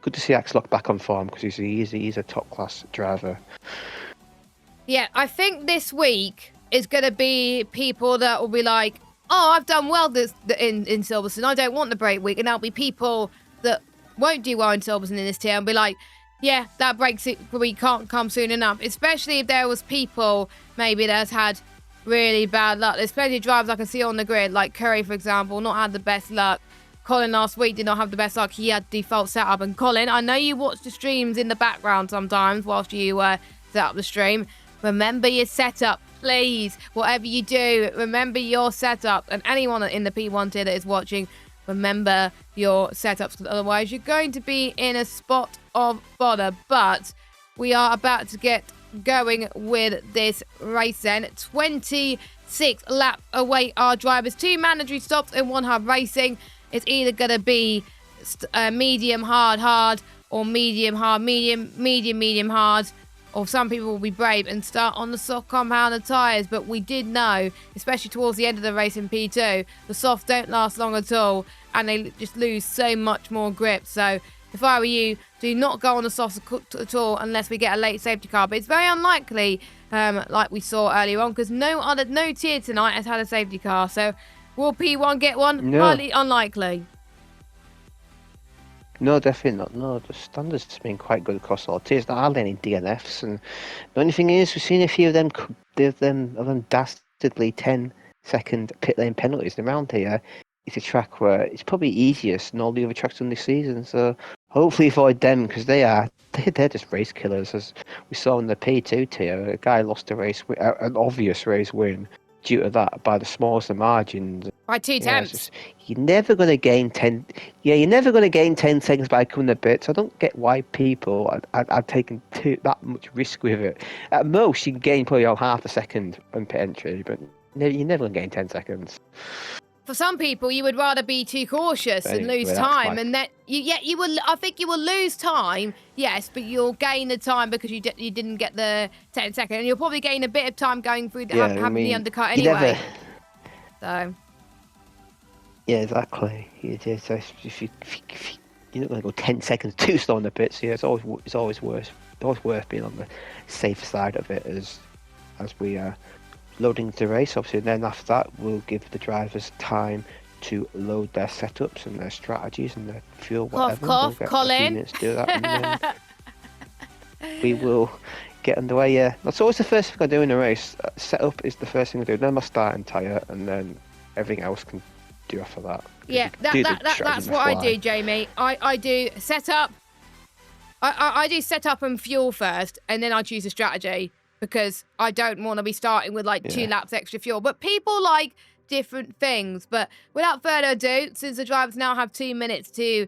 good to see Axelot back on form, because he's a top-class driver. Yeah, I think this week is going to be people that will be like, oh, I've done well in Silverstone, I don't want the break week. And there'll be people that won't do well in Silverstone in this tier and be like, yeah, that break week can't come soon enough. Especially if there was people maybe that's had really bad luck. There's plenty of drivers I can see on the grid, like Curry, for example, not had the best luck. Colin last week did not have the best luck. He had default setup. And Colin, I know you watch the streams in the background sometimes whilst you set up the stream. Remember your setup, please. Whatever you do, remember your setup. And anyone in the P1 tier that is watching, remember your setups, because otherwise you're going to be in a spot of bother. But we are about to get going with this race then. 26 laps away our drivers, 2 mandatory stops in 1 hub racing. It's either going to be medium, hard, or medium, hard, medium, hard. Or some people will be brave and start on the soft compounder tyres. But we did know, especially towards the end of the race in P2, the softs don't last long at all, and they just lose so much more grip. So if I were you, do not go on the softs at all unless we get a late safety car. But it's very unlikely, like we saw earlier on, because no tier tonight has had a safety car. So will P1 get one? No. Highly unlikely. No, definitely not. No, the standards have been quite good across all tiers. There are any DNFs, and the only thing is, we've seen a few of them dastardly 10-second pit lane penalties. And around here, it's a track where it's probably easiest than all the other tracks on this season. So hopefully avoid them, because they're just race killers. As we saw in the P2 tier, a guy lost a race, an obvious race win due to that by the smallest of margins. By 2 tenths. You're never going to gain 10. Yeah, you're never going to gain 10 seconds by coming a bit. So I don't get why people are taking that much risk with it. At most, you can gain probably half a second on pit entry, but you're never going to gain 10 seconds. For some people, you would rather be too cautious and lose time, and that you will. I think you will lose time, yes, but you'll gain the time because you didn't get the 10 second, and you'll probably gain a bit of time going through having the undercut anyway. So. Yeah, exactly. So if you're not going to go 10 seconds too slow in the pits, yeah, it's always worse. It's always worth being on the safe side of it as we are loading the race. Obviously, and then after that, we'll give the drivers time to load their setups and their strategies and their fuel, whatever. Cough, we'll get Colin. A few minutes to do that, and then we will get underway. Yeah, that's always the first thing I do in a race. Setup is the first thing I do. Then my starting tyre, and then everything else can do after that. Yeah, that's what I do, Jamie. I do setup. I do setup and fuel first, and then I choose a strategy, because I don't want to be starting with 2 laps extra fuel. But people like different things. But without further ado, since the drivers now have 2 minutes to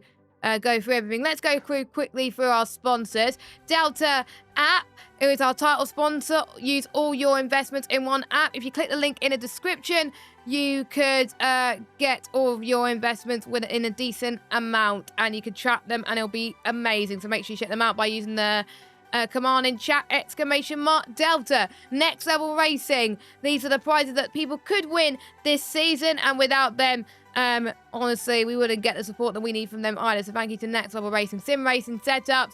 go through everything, let's go quickly through our sponsors. Delta.app, who is our title sponsor. Use all your investments in one app. If you click the link in the description, you could get all of your investments in a decent amount, and you can track them, and it'll be amazing. So make sure you check them out by using the command in chat, !Delta. Next Level Racing. These are the prizes that people could win this season, and without them, honestly, we wouldn't get the support that we need from them either. So thank you to Next Level Racing. Sim Racing setups.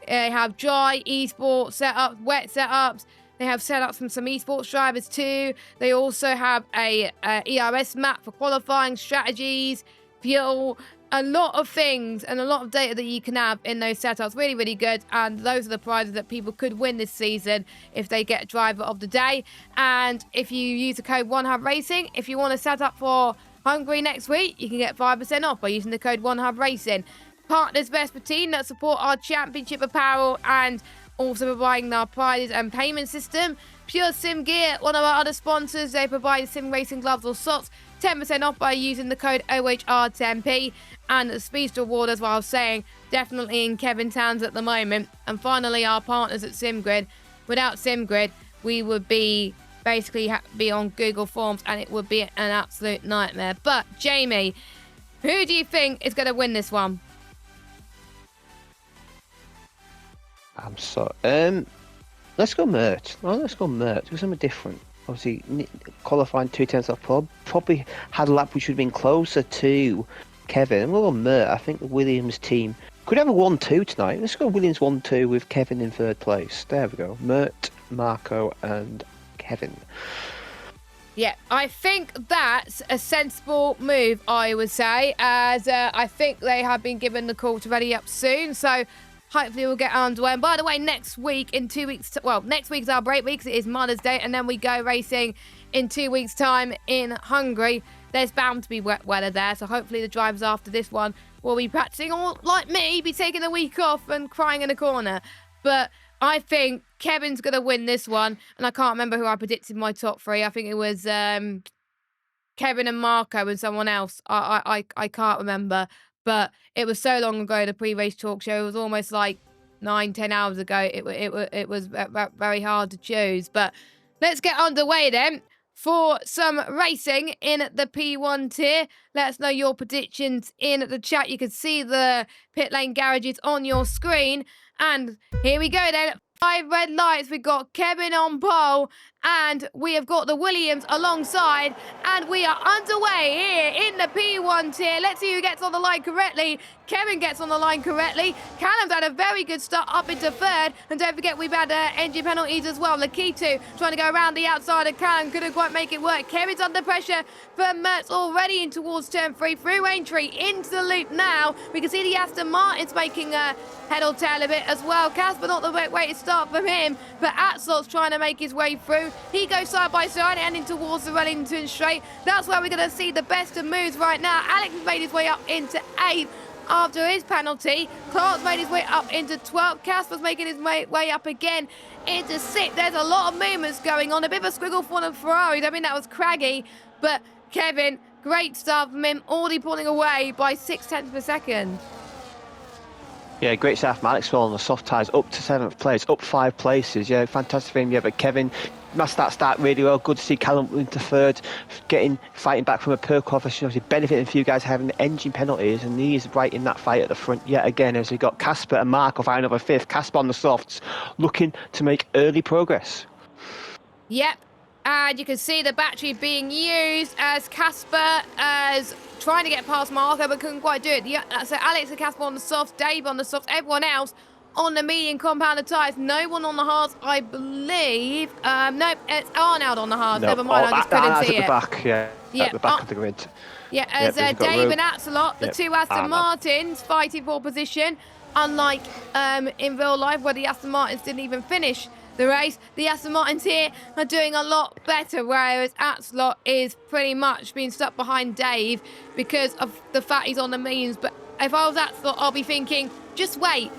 They have dry esports setups, wet setups. They have setups from some esports drivers too. They also have a ERS map for qualifying strategies, fuel, a lot of things and a lot of data that you can have in those setups. Really, really good. And those are the prizes that people could win this season if they get driver of the day. And if you use the code 1HubRacing, if you want to set up for Hungary next week, you can get 5% off by using the code 1HubRacing. Partners Vespertine that support our championship apparel and also providing our prizes and payment system. Pure Sim Gear, one of our other sponsors, they provide sim racing gloves or socks. 10% off by using the code OHR10P. And the Speedster Award, as well, I was saying, definitely in Kevin Towns at the moment. And finally, our partners at SimGrid. Without SimGrid, we would be basically be on Google Forms, and it would be an absolute nightmare. But, Jamie, who do you think is going to win this one? Let's go Mert. Let's go Mert. Do something different. Obviously, qualifying 2 tenths off probably had a lap which would have been closer to Kevin. We'll go Mert. I think the Williams team could have a 1-2 tonight. Let's go Williams 1-2 with Kevin in 3rd place. There we go. Mert, Marco, and Kevin. Yeah, I think that's a sensible move, I would say, as I think they have been given the call to ready up soon. So hopefully we'll get underway. And by the way, next week, in 2 weeks, next week's our break week, 'cause it is Mother's Day, and then we go racing in 2 weeks' time in Hungary. There's bound to be wet weather there, so hopefully the drivers after this one will be practicing, or like me, be taking a week off and crying in a corner. But I think Kevin's going to win this one, and I can't remember who I predicted my top 3. I think it was Kevin and Marco and someone else. I can't remember, but it was so long ago. The pre-race talk show, it was almost like 9-10 hours ago. It was very hard to choose. But let's get underway then for some racing in the P1 tier. Let us know your predictions in the chat. You can see the pit lane garages on your screen. And here we go then. 5 red lights. We've got Kevin on pole, and we have got the Williams alongside, and we are underway here in the P1 tier. Let's see who gets on the line correctly. Kevin gets on the line correctly. Callum's had a very good start up into 3rd, and don't forget we've had engine penalties as well. Lakitu trying to go around the outside of Callum, couldn't quite make it work. Kevin's under pressure from Mertz already in towards turn 3, through Aintree into the loop now. We can see the Aston Martin's making a head or tail a bit as well. Casper not the right way to start from him, but Atslot's trying to make his way through. He goes side by side heading towards the Wellington straight. That's where we're going to see the best of moves right now. Alex has made his way up into 8th after his penalty. Clark's made his way up into 12th. Casper's making his way up again into 6th. There's a lot of movements going on. A bit of a squiggle for the Ferrari. I mean, that was craggy, but Kevin, great start from him, already pulling away by 0.6 per second. Yeah, great stuff. Maxwell on the soft tyres up to 7th place, up 5 places. Yeah, fantastic for him. Yeah, but Kevin must start really well. Good to see Callum into 3rd, fighting back from a poor qualification. Obviously benefiting for you guys having the engine penalties, and he's right in that fight at the front yet again. As we got Casper and Marco fighting over 5th. Casper on the softs, looking to make early progress. Yep. And you can see the battery being used as Casper as trying to get past Marco, but couldn't quite do it. So Alex and Casper on the softs, Dave on the softs, everyone else on the medium compounded tyres. No one on the hards, I believe. No, it's Arnold on the hards. No. Never mind, I just couldn't see it. At the back, yeah. At the back of the grid. Yeah, as Dave and Axelot, the two Aston Martins fighting for position. Unlike in real life, where the Aston Martins didn't even finish the race, the Aston Martins here are doing a lot better, whereas Axelot is pretty much being stuck behind Dave because of the fact he's on the mediums. But if I was Axelot, I'll be thinking, just wait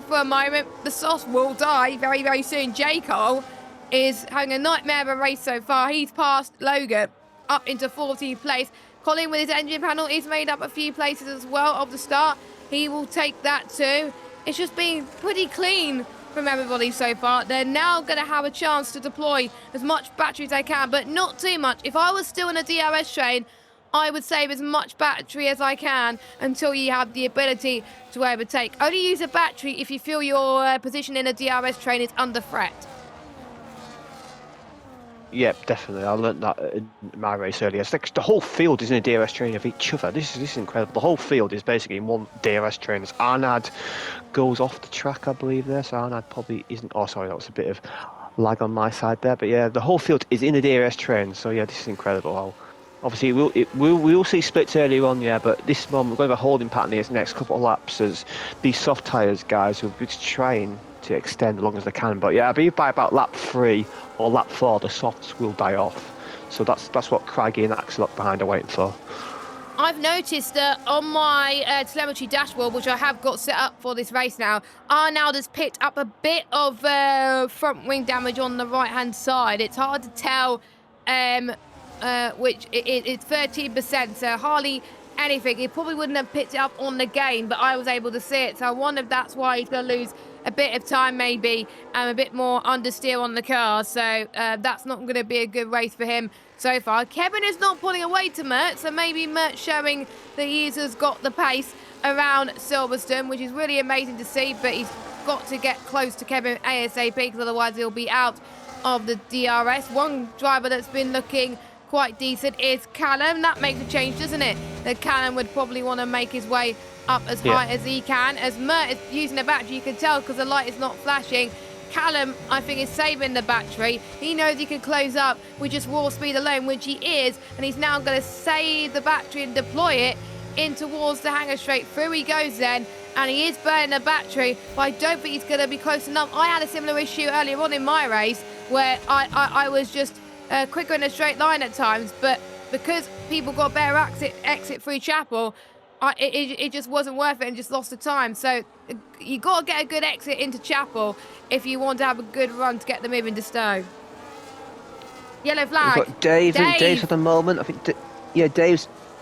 for a moment. The sauce will die very, very soon. J. Cole is having a nightmare of a race so far. He's passed Logan up into 14th place. Colin, with his engine panel, he's made up a few places as well of the start. He will take that too. It's just been pretty clean from everybody so far. They're now going to have a chance to deploy as much battery as they can, but not too much. If I was still in a DRS train, I would save as much battery as I can until you have the ability to overtake. Only use a battery if you feel your position in a DRS train is under threat. Yep, definitely. I learnt that in my race earlier. It's like the whole field is in a DRS train of each other. This is incredible. The whole field is basically in one DRS train. As Arnad goes off the track, I believe there. So Arnad probably isn't. Oh, sorry, that was a bit of lag on my side there. But yeah, the whole field is in a DRS train. So yeah, this is incredible. Obviously, we'll see splits earlier on, yeah, but this moment we're going to have a holding pattern here the next couple of laps as these soft tyres guys will be trying to extend as long as they can. But yeah, I believe by about lap 3 or lap 4 the softs will die off. So that's what Craggy and Axelot behind are waiting for. I've noticed that on my telemetry dashboard, which I have got set up for this race now, Arnold has picked up a bit of front wing damage on the right hand side. It's hard to tell which it's 13%, so hardly anything. He probably wouldn't have picked it up on the game, but I was able to see it, so I wonder if that's why he's going to lose a bit of time maybe and a bit more understeer on the car. So that's not going to be a good race for him so far. Kevin is not pulling away to Mert, so maybe Mert showing that he's got the pace around Silverstone, which is really amazing to see, but he's got to get close to Kevin ASAP because otherwise he'll be out of the DRS. One driver that's been looking quite decent is Callum. That makes a change, doesn't it? That Callum would probably want to make his way up as high as he can. As Mert is using the battery, you can tell because the light is not flashing. Callum, I think, is saving the battery. He knows he can close up with just raw speed alone, which he is, and he's now going to save the battery and deploy it in towards the hangar straight. Through he goes then, and he is burning the battery, but I don't think he's going to be close enough. I had a similar issue earlier on in my race where I was just quicker in a straight line at times, but because people got better exit through Chapel, it just wasn't worth it and just lost the time. So you got to get a good exit into Chapel if you want to have a good run to get them moving to Stowe. Yellow flag. We've got Dave at the moment. I think Yeah,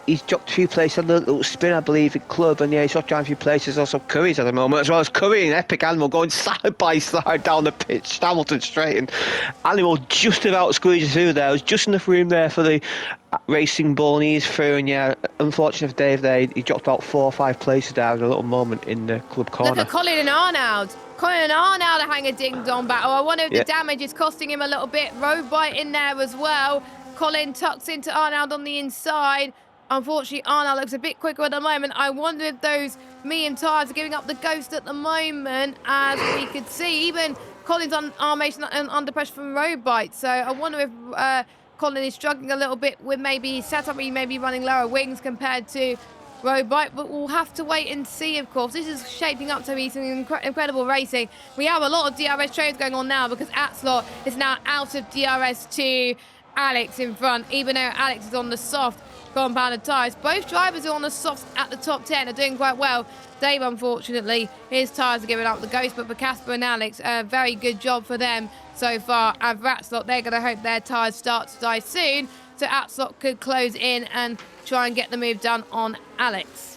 he's dropped a few places on the little spin, I believe, at club, and yeah, he's dropped down a few places. Also, Curry's at the moment, as well as Curry and Epic Animal going side by side down the pitch, Hamilton straight, and Animal just about squeezes through there. There was just enough room there for the racing ball, and he's through. And yeah, unfortunate for Dave there, he dropped about 4 or 5 places down in a little moment in the club corner. Look at Colin and Arnold. Colin and Arnold are having a ding-dong battle. I wonder if the damage is costing him a little bit. Road bite in there as well. Colin tucks into Arnold on the inside. Unfortunately, Arnold looks a bit quicker at the moment. I wonder if those medium tyres are giving up the ghost at the moment, as we could see. Even Colin's on armation and under pressure from road bite. So I wonder if Colin is struggling a little bit with maybe setup. He may be running lower wings compared to road bike, but we'll have to wait and see, of course. This is shaping up to be some incredible racing. We have a lot of DRS trades going on now because Atslot is now out of DRS to Alex in front, even though Alex is on the soft compounded tyres. Both drivers are on the softs at the top 10 are doing quite well. Dave, unfortunately, his tyres are giving up the ghost, but for Casper and Alex, a very good job for them so far. And for Atslot, they're going to hope their tyres start to die soon, so Atslot could close in and try and get the move done on Alex.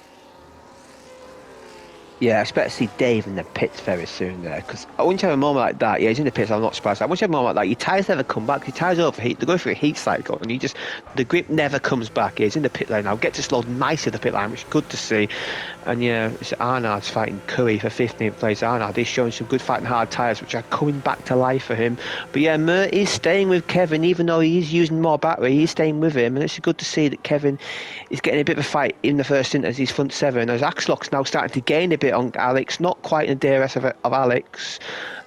Yeah, I expect to see Dave in the pits very soon there, because once you have a moment like that, yeah, he's in the pits, I'm not surprised. Once you have a moment like that, your tyres never come back, your tyres overheat, they go through a heat cycle, and the grip never comes back. Yeah, he's in the pit lane now, gets to slow nicely the pit line, which is good to see. And yeah, it's Arnaud's fighting Curry for 15th place. Arnaud is showing some good fighting hard tyres, which are coming back to life for him. But yeah, Mert is staying with Kevin, even though he's using more battery, he's staying with him, and it's good to see that Kevin is getting a bit of a fight in the first stint as his front 7, as Axelot's now starting to gain a bit on Alex, not quite in the DRS of Alex,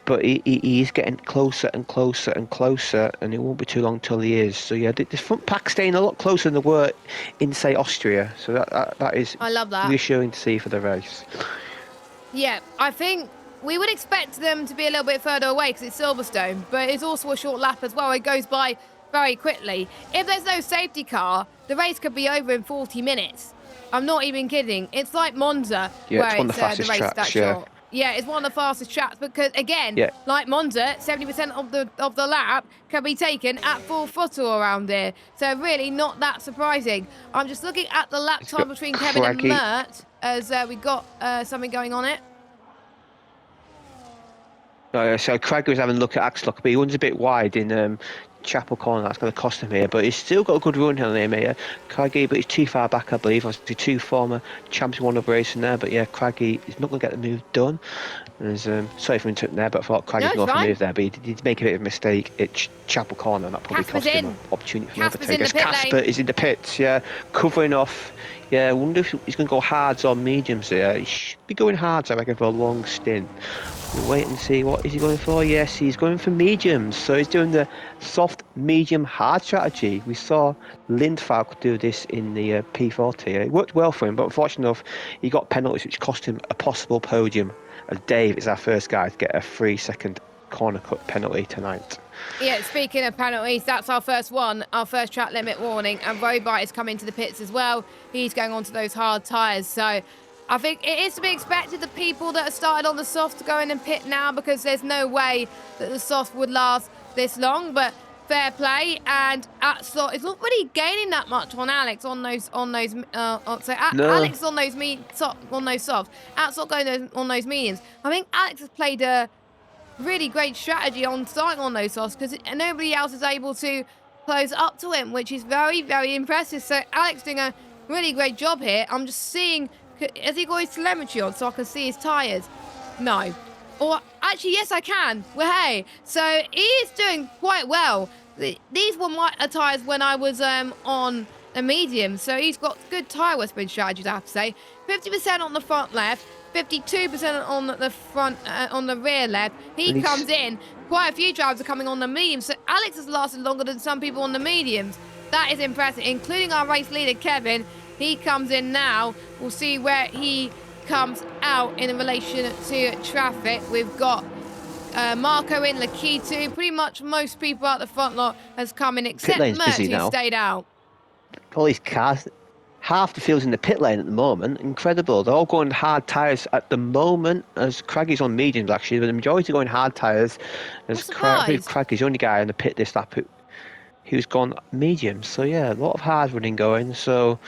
but he is getting closer and closer and closer, and it won't be too long till he is. So yeah, the front pack staying a lot closer than they were in, say, Austria. So that is, I love that, reassuring to see for the race. Yeah, I think we would expect them to be a little bit further away because it's Silverstone, but it's also a short lap as well. It goes by very quickly. If there's no safety car, the race could be over in 40 minutes. I'm not even kidding. It's like Monza, yeah, where it's one of the fastest tracks, short. Yeah, it's one of the fastest tracks because, again, like Monza, 70% of the lap can be taken at full throttle around here. So really not that surprising. I'm just looking at the lap time between Kevin and Mert as we got something going on it. So Craig was having a look at Axelot, but he runs a bit wide in Chapel Corner. That's going to cost him here, but he's still got a good run on him here. Craggy, but he's too far back, I believe. Obviously, 2 former champions won of racing there, but yeah, Craggy is not going to get the move done. There's, sorry for interrupting there, but I thought Craggy's going to move there, but he did make a bit of a mistake at Chapel Corner, and that probably cost him an opportunity for overtake. Casper is in the pits, yeah, covering off. Yeah, I wonder if he's going to go hards or mediums here. He should be going hards, I reckon, for a long stint. We'll wait and see. What is he going for? Yes, he's going for mediums. So he's doing the soft, medium, hard strategy. We saw Lindfalk do this in the P40. It worked well for him, but unfortunately enough, he got penalties which cost him a possible podium. As Dave is our first guy to get a 3-second corner cut penalty tonight. Yeah, speaking of penalties, that's our first one, our first track limit warning, and Robite is coming to the pits as well. He's going onto those hard tyres, so I think it is to be expected the people that have started on the soft to go in and pit now, because there's no way that the soft would last this long, but fair play. And Atslot is not really gaining that much on Alex on those Alex on those softs, Atslot going on those mediums. I think Alex has played a really great strategy on starting on those softs because nobody else is able to close up to him, which is very, very impressive. So Alex doing a really great job here. I'm just seeing, has he got his telemetry on so I can see his tyres? No. Or actually, yes, I can. Well, hey, so he is doing quite well. These were my tyres when I was on a medium, so he's got good tyre spin strategies, I have to say. 50% on the front left, 52% on the front, on the rear left. He comes in. Quite a few drivers are coming on the mediums, so Alex has lasted longer than some people on the mediums. That is impressive, including our race leader, Kevin. He comes in now. We'll see where he comes out in relation to traffic. We've got Marco in, Lakitu. Pretty much most people out the front lot has come in, except Mert, who stayed out. All these cars, half the field's in the pit lane at the moment. Incredible. They're all going hard tyres at the moment, as Craggy's on mediums actually, but the majority are going hard tyres. As Craggy's the only guy in the pit this lap who who's gone medium. So yeah, a lot of hard running going. So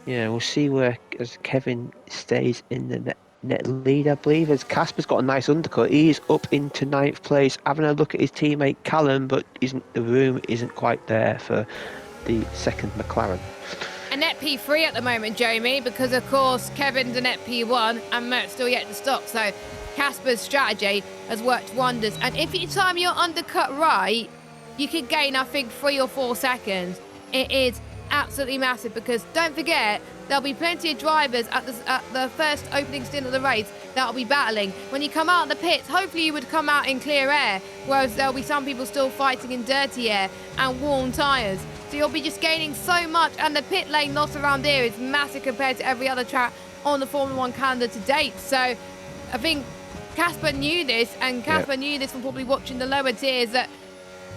yeah, we'll see where as Kevin stays in the net lead, I believe. As Casper's got a nice undercut, he's up into 9th place, having a look at his teammate Callum, but the room isn't quite there for the second McLaren. A net P3 at the moment, Jamie, because of course Kevin's a net P1 and Mert's still yet to stop. So Casper's strategy has worked wonders. And if you time your undercut right, you could gain, I think, 3 or 4 seconds. It is absolutely massive because don't forget, there'll be plenty of drivers at the first opening stint of the race that'll be battling. When you come out of the pits, hopefully you would come out in clear air, whereas there'll be some people still fighting in dirty air and worn tyres. So you'll be just gaining so much, and the pit lane loss around here is massive compared to every other track on the Formula 1 calendar to date. So I think Casper knew this, and Casper knew this from probably watching the lower tiers, that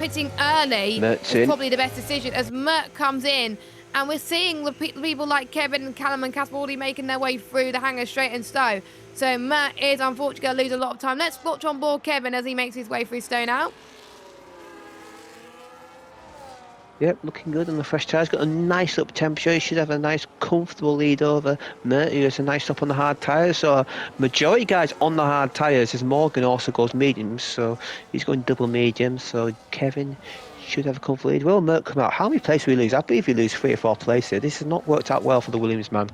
pitting early is probably the best decision as Mert comes in. And we're seeing the people like Kevin and Callum and Casper already making their way through the hangar straight and Stowe. So Mert is unfortunately going to lose a lot of time. Let's watch on board Kevin as he makes his way through Stowe now. Yep, looking good on the fresh tyres. Got a nice up temperature. He should have a nice comfortable lead over Mert, who has a nice up on the hard tyres. So majority guys on the hard tyres, as Morgan also goes mediums, so he's going double medium. So Kevin should have a comfortable lead. Will Mert come out? How many places will we lose? I believe we lose 3 or 4 places. This has not worked out well for the Williams man.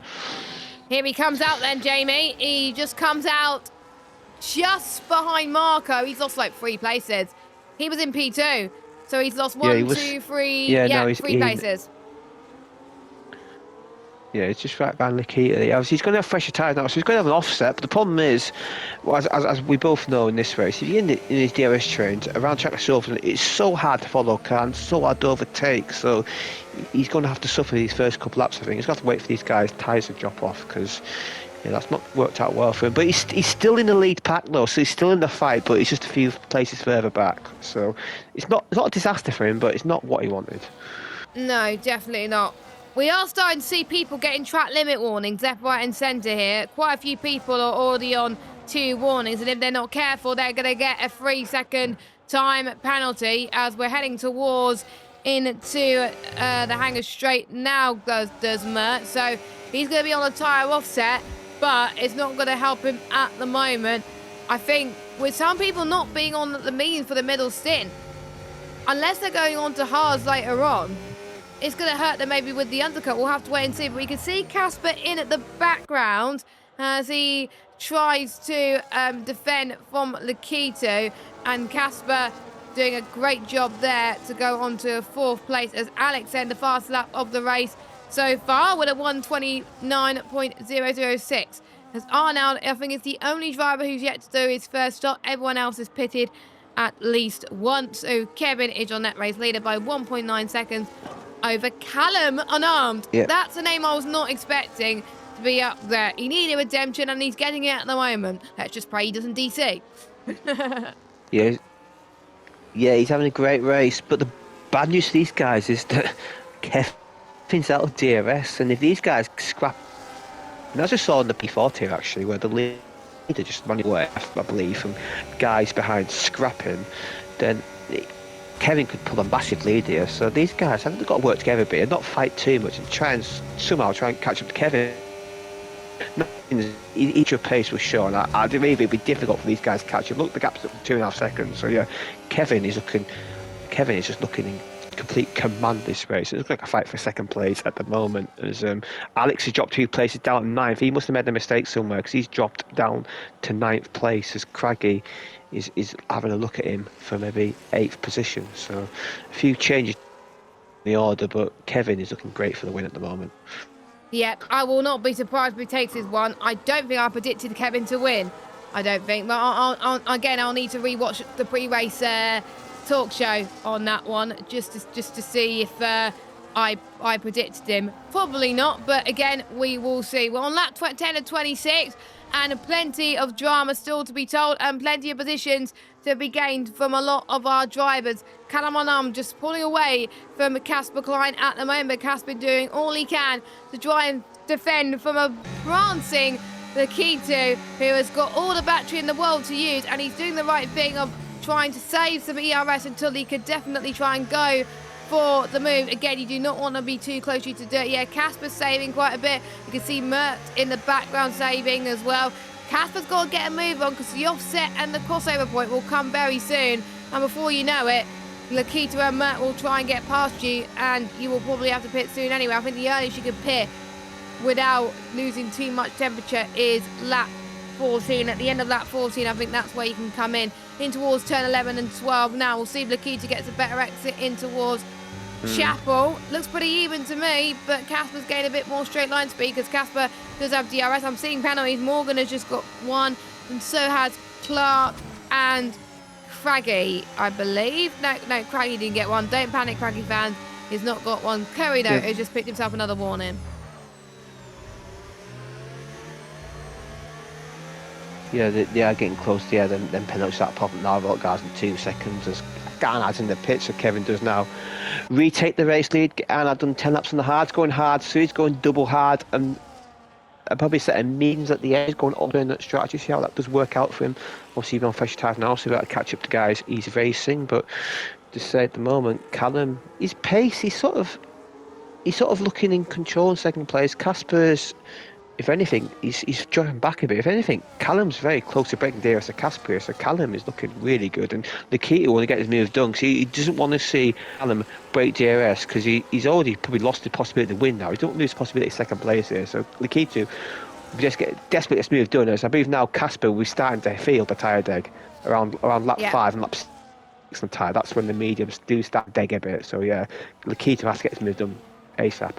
Here he comes out then, Jamie. He just comes out just behind Marco. He's lost like 3 places. He was in P2. So he's lost 1, 2, 3, 3 places. Yeah, it's just right behind Nikita. He's going to have fresher tyres now, so he's going to have an offset. But the problem is, well, as we both know in this race, if you're in his DRS trains, around track of Silverstone, it's so hard to follow cars, so hard to overtake. So he's going to have to suffer these first couple laps, I think. He's going to have to wait for these guys' tyres to drop off, because that's not worked out well for him. But he's still in the lead pack though, so he's still in the fight, but he's just a few places further back. So it's not a disaster for him, but it's not what he wanted. No, definitely not. We are starting to see people getting track limit warnings left, right and centre here. Quite a few people are already on 2 warnings, and if they're not careful, they're going to get a 3-second time penalty as we're heading towards into the hangar straight now, does Mert. So he's going to be on a tyre offset, but it's not going to help him at the moment. I think with some people not being on the means for the middle stint, unless they're going on to hards later on, it's going to hurt them maybe with the undercut. We'll have to wait and see. But we can see Casper in at the background as he tries to defend from Lakito. And Casper doing a great job there to go on to 4th place as Alex ended the fast lap of the race so far with a 1:29.006. As Arnold, I think, is the only driver who's yet to do his first stop. Everyone else is pitted at least once. So Kevin is on that race leader by 1.9 seconds over Callum unarmed. Yeah. That's a name I was not expecting to be up there. He needed redemption and he's getting it at the moment. Let's just pray he doesn't DC. Yeah, he's having a great race. But the bad news for these guys is that Kevin's out of DRS, and if these guys scrap, and as I saw in the P4 tier actually, where the leader just ran away, I believe, from guys behind scrapping, then Kevin could pull a massive lead here. So these guys haven't got to work together a bit and not fight too much and somehow try and catch up to Kevin. Each pace was shown. I believe it'd be difficult for these guys to catch him. Look, the gap's up to 2.5 seconds. So yeah, Kevin is just looking in complete command this race. It looks like a fight for second place at the moment. As Alex has dropped 2 places down to 9th. He must have made a mistake somewhere because he's dropped down to 9th place as Craggy is having a look at him for maybe 8th position. So a few changes in the order, but Kevin is looking great for the win at the moment. Yeah, I will not be surprised if he takes his one. I don't think I predicted Kevin to win. I don't think. But I'll need to rewatch the pre-race talk show on that one just to see if I predicted him. Probably not, but again, we will see. We're on lap 10 and 26. And plenty of drama still to be told and plenty of positions to be gained from a lot of our drivers. Callum Onam just pulling away from Casper Klein at the moment. Casper doing all he can to try and defend from a prancing Lakito, who has got all the battery in the world to use, and he's doing the right thing of trying to save some ERS until he could definitely try and go for the move. Again, you do not want to be too close to dirt. Yeah, Casper's saving quite a bit. You can see Mert in the background saving as well. Casper's got to get a move on because the offset and the crossover point will come very soon. And before you know it, Lakita and Mert will try and get past you, and you will probably have to pit soon anyway. I think the earliest you could pit without losing too much temperature is lap 14. At the end of lap 14, I think that's where you can come in towards turn 11 and 12. Now we'll see if Lakita gets a better exit in towards Chapel. Looks pretty even to me, but Casper's gained a bit more straight line speed because Casper does have DRS. I'm seeing penalties. Morgan has just got one, and so has Clark and Craggy, I believe. No, Craggy didn't get one. Don't panic, Craggy fans. He's not got one. Curry, though, has just picked himself another warning. Yeah, they are getting close. Yeah, then penalties start popping now. About guys in 2 seconds as Garnard's in the pit, so Kevin does now retake the race lead. Garnard done 10 laps on the hards, going hard, so he's going double hard, and probably setting means at the end, going alternate strategy. See how that does work out for him. Obviously, he's on fresh tyres now, so he'll have to catch up to guys he's racing. But just say at the moment, Callum, his pace, he's sort of looking in control in second place. Casper's, if anything, he's drawing back a bit. If anything, Callum's very close to breaking DRS to Casper, so Callum is looking really good. And the key to want to get his move done, because he doesn't want to see Callum break DRS, because he's already probably lost the possibility to win now. He don't lose the possibility of second place here. So the key to just get desperate to get this move done. As I believe now Casper will be starting to feel the tyre deg around lap 5 and lap 6 on tyre. That's when the mediums do start deg a bit. So yeah, Lakita has to get this move done ASAP.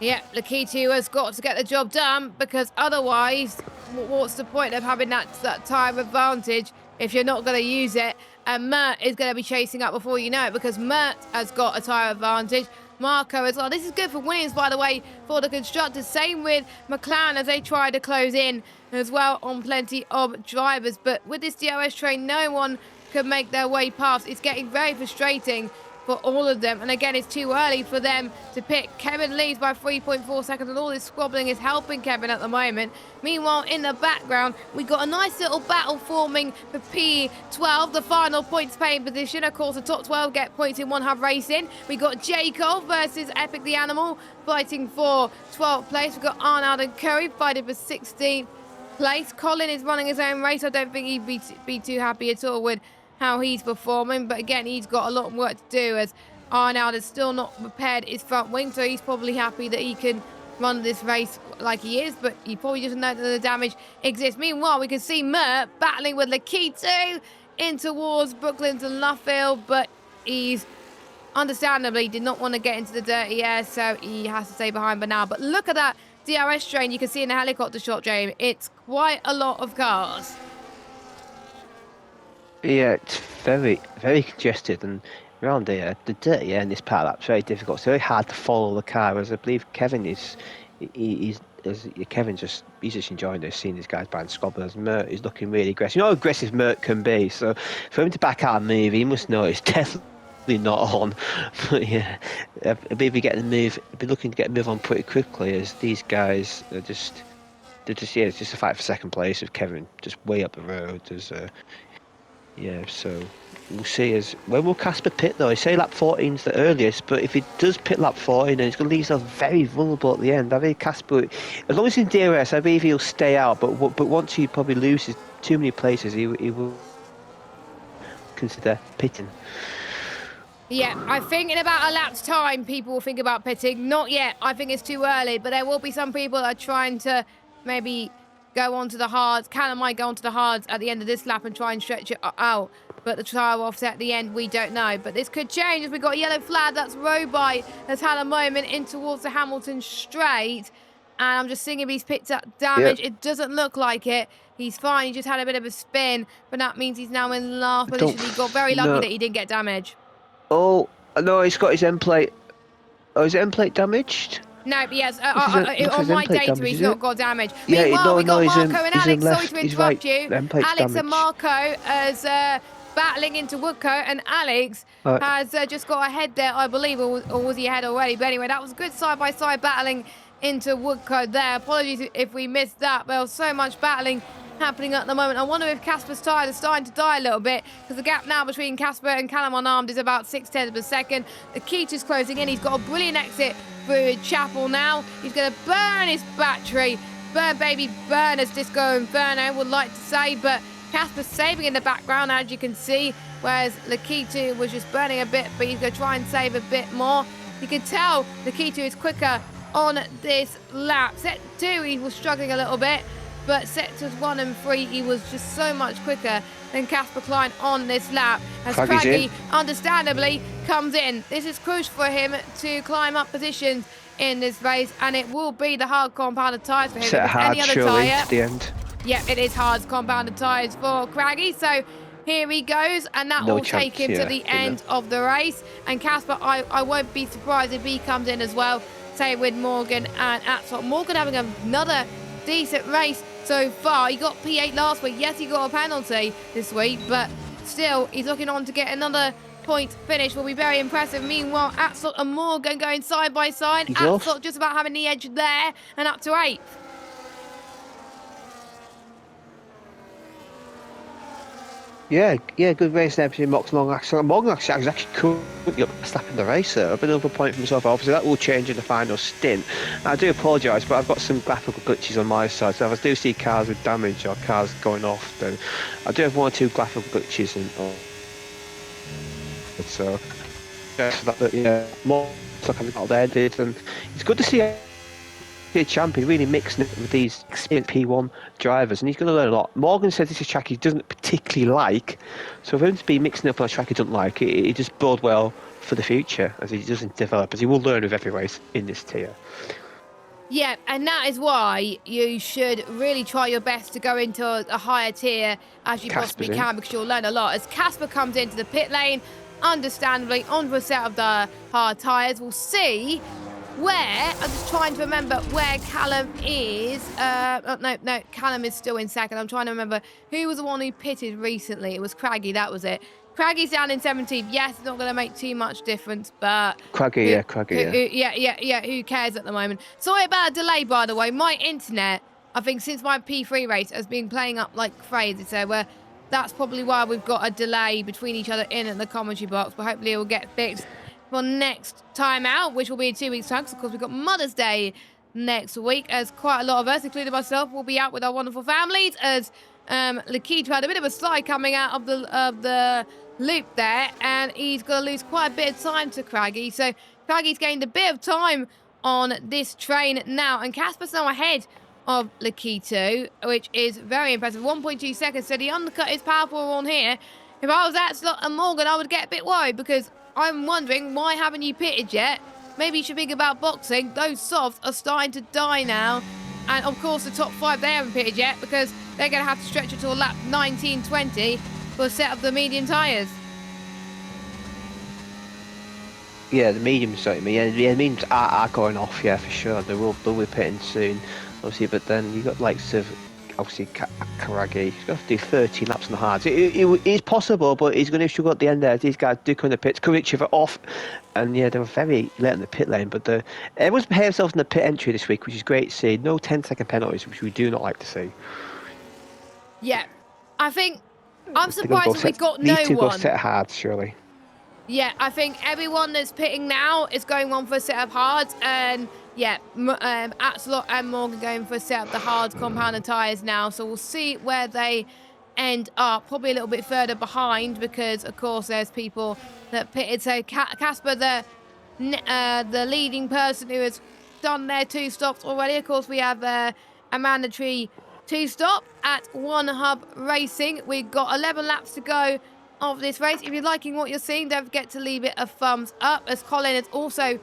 Yeah, Lakita has got to get the job done, because otherwise, what's the point of having that time advantage if you're not going to use it? And Mert is going to be chasing up before you know it, because Mert has got a tyre advantage. Marco as well. This is good for Williams, by the way, for the constructors. Same with McLaren as they try to close in as well on plenty of drivers. But with this DRS train, no one can make their way past. It's getting very frustrating for all of them. And again, it's too early for them to pick. Kevin leads by 3.4 seconds, and all this squabbling is helping Kevin at the moment. Meanwhile, in the background, we got a nice little battle forming for P12, the final points paying position. Of course, the top 12 get points in one hub racing. We got Jacob versus Epic the Animal fighting for 12th place. We've got Arnold and Curry fighting for 16th place. Colin is running his own race. I don't think he'd be too happy at all with how he's performing, but again, he's got a lot of work to do, as Arnold is still not prepared his front wing, so he's probably happy that he can run this race like he is, but he probably doesn't know that the damage exists. Meanwhile, we can see Mert battling with Lakita in towards Brooklands and Luffield, but he's understandably did not want to get into the dirty air, so he has to stay behind for now. But look at that DRS train you can see in the helicopter shot, James. It's quite a lot of cars. Yeah, it's very, very congested, and around here, the dirty air in this part of that's very difficult. It's very hard to follow the car, as I believe Kevin is. Kevin's just enjoying this, seeing these guys buying squabblers. Mert is looking really aggressive. You know how aggressive Mert can be. So for him to back out and move, he must know it's definitely not on. But yeah, I believe be looking to get a move on pretty quickly, as these guys are just. It's just a fight for second place with Kevin just way up the road. Yeah, so we'll see. When will Casper pit though? I say lap 14's the earliest, but if he does pit lap 14, then he's going to leave himself very vulnerable at the end. I think Casper, as long as he's in DRS, I believe he'll stay out. But once he probably loses too many places, he will consider pitting. Yeah, I think in about a lap's time, people will think about pitting. Not yet. I think it's too early, but there will be some people that are trying to maybe go on to the hards. Callum might go on to the hards at the end of this lap and try and stretch it out. But the trial offset at the end, we don't know. But this could change as we got a yellow flag. That's Roby has had a moment in towards the Hamilton straight. And I'm just seeing if he's picked up damage. Yep. It doesn't look like it. He's fine. He just had a bit of a spin. But that means he's now in last position. He got very lucky that he didn't get damage. Oh, no, he's got his end plate. Oh, is his end plate damaged? No, but yes, on my data, he's not got damage. Yeah, Meanwhile, we got Marco and Alex. Left. Sorry to interrupt you. Alex damaged. and Marco as battling into Woodcote, and Alex has just got ahead there, I believe, or was he ahead already? But anyway, that was good side-by-side battling into Woodcote there. Apologies if we missed that. There was so much battling happening at the moment. I wonder if Casper's tyres are starting to die a little bit, because the gap now between Casper and Callum unarmed is about 0.6 of a second. The Keeto's closing in. He's got a brilliant exit through Chapel now. He's going to burn his battery. Burn, baby, burn, as Disco Inferno would like to say. But Casper's saving in the background, as you can see, whereas Lakitu was just burning a bit, but he's going to try and save a bit more. You can tell Lakitu is quicker on this lap. Set 2, he was struggling a little bit, but sectors 1 and 3, he was just so much quicker than Casper Klein on this lap, as Craggy understandably comes in. This is crucial for him to climb up positions in this race, and it will be the hard compounded tyres for him. Set hard, any other surely, tyre to the end. Yeah, it is hard compounded tyres for Craggy, so here he goes, and that will take him to the end of the race. And Casper, I won't be surprised if he comes in as well. Same with Morgan and Axel. Morgan having another decent race so far. He got P8 last week. Yes, he got a penalty this week, but still, he's looking on to get another point finish. Will be very impressive. Meanwhile, Axel and Morgan going side by side. Axel just about having the edge there and up to 8th. Yeah, good race there between Mox and Morgan. Morgan actually couldn't get a slap in the race there. I've been over a point for myself. Obviously, that will change in the final stint. I do apologise, but I've got some graphical glitches on my side. So if I do see cars with damage or cars going off, then I do have 1 or 2 graphical glitches. So, more stuff coming out there did, and it's good to see a champion really mixing it with these experienced P1 drivers, and he's going to learn a lot. Morgan says this is a track he doesn't particularly like, so for him to be mixing up on a track he doesn't like, it just bodes well for the future as he doesn't develop, as he will learn with every race in this tier. Yeah, and that is why you should really try your best to go into a higher tier as you possibly can, because you'll learn a lot. As Casper comes into the pit lane, understandably, onto a set of the hard tyres. We'll see where, I'm just trying to remember where Callum is. No, Callum is still in second. I'm trying to remember who was the one who pitted recently. It was Craggy, that was it. Craggy's down in 17th. Yes, it's not going to make too much difference, but... Craggy, who cares at the moment? Sorry about a delay, by the way. My internet, I think since my P3 race, has been playing up like crazy, so that's probably why we've got a delay between each other in the commentary box, but hopefully it will get fixed for next time out, which will be in 2 weeks' time, because of course we've got Mother's Day next week, as quite a lot of us, including myself, will be out with our wonderful families, as Lakitu had a bit of a slide coming out of the loop there, and he's going to lose quite a bit of time to Craggy, so Craggy's gained a bit of time on this train now, and Casper's now ahead of Lakitu, which is very impressive. 1.2 seconds, so the undercut is powerful on here. If I was at Slot and Morgan, I would get a bit worried, because I'm wondering, why haven't you pitted yet? Maybe you should think about boxing. Those softs are starting to die now. And of course, the top 5, they haven't pitted yet, because they're going to have to stretch it to a lap 19-20 for a set of the medium tyres. Yeah, the mediums, certainly. Yeah, the mediums are going off, yeah, for sure. They will be pitting soon, obviously. But then you've got likes of, obviously, Karagi. He's going to have to do 30 laps on the hards. It is possible, but he's going to struggle at the end there. These guys do come in the pits, cut each other off. And yeah, they were very late in the pit lane. But everyone's behaved themselves in the pit entry this week, which is great to see. No 10-second penalties, which we do not like to see. Yeah, I think I'm surprised that we got no one. These two go set hard, surely. Yeah, I think everyone that's pitting now is going on for a set of hards, and yeah, Axelot and Morgan going for a set of the hard compounded tyres now, so we'll see where they end up. Probably a little bit further behind, because of course there's people that pitted. So Casper, the leading person who has done their 2 stops already. Of course, we have a mandatory 2-stop at One Hub Racing. We've got 11 laps to go of this race. If you're liking what you're seeing, don't forget to leave it a thumbs up, as Colin is also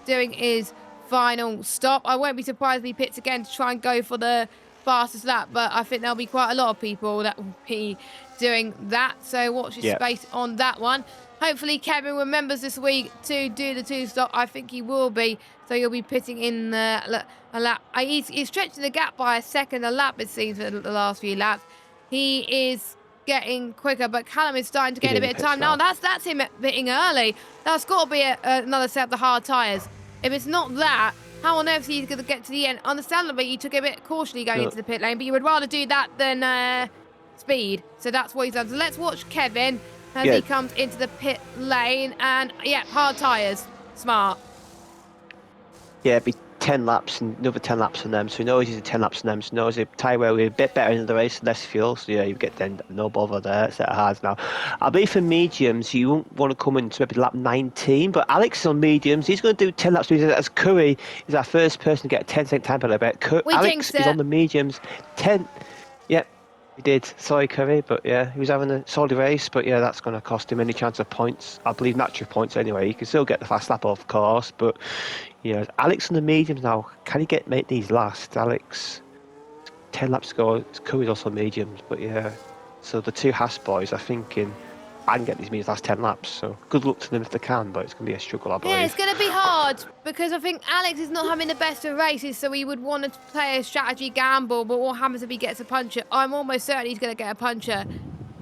doing his final stop. I won't be surprised if he pits again to try and go for the fastest lap, but I think there'll be quite a lot of people that will be doing that, so watch your space on that one. Hopefully Kevin remembers this week to do the 2-stop. I think he will be, so he'll be pitting in a lap. He's stretching the gap by a second a lap, it seems, for the last few laps. He is getting quicker, but Callum is starting to gain a bit of time now. That's him pitting early. That's got to be another set of the hard tyres. If it's not that, how on earth he's going to get to the end. Understandably, he took it a bit cautiously going into the pit lane, but you would rather do that than speed. So that's what he's done. So let's watch Kevin as he comes into the pit lane. And, yeah, hard tyres. Smart. Yeah, it'd be 10 laps and another 10 laps on them. So he knows he's 10 laps on them. So he knows if tyre wear will be a bit better in the race, less fuel. So yeah, you get then no bother there. Set of hards now. I believe for mediums, you won't want to come into maybe lap 19. But Alex is on mediums. He's going to do 10 laps. As Curry is our first person to get a 10-second time penalty. Alex is on the mediums. 10. Yep. He did. Sorry, Curry, but yeah, he was having a solid race, but yeah, that's going to cost him any chance of points. I believe natural points anyway. He can still get the fast lap, of course, but yeah, Alex on the mediums now. Can he make these last? Alex, 10 laps to go. Curry's also mediums, but yeah. So the two Haas boys are thinking, I can get these mediums last 10 laps. So good luck to them if they can, but it's going to be a struggle, I believe. Yeah, it's going to be hard because I think Alex is not having the best of races, so he would want to play a strategy gamble. But what happens if he gets a puncher? I'm almost certain he's going to get a puncher.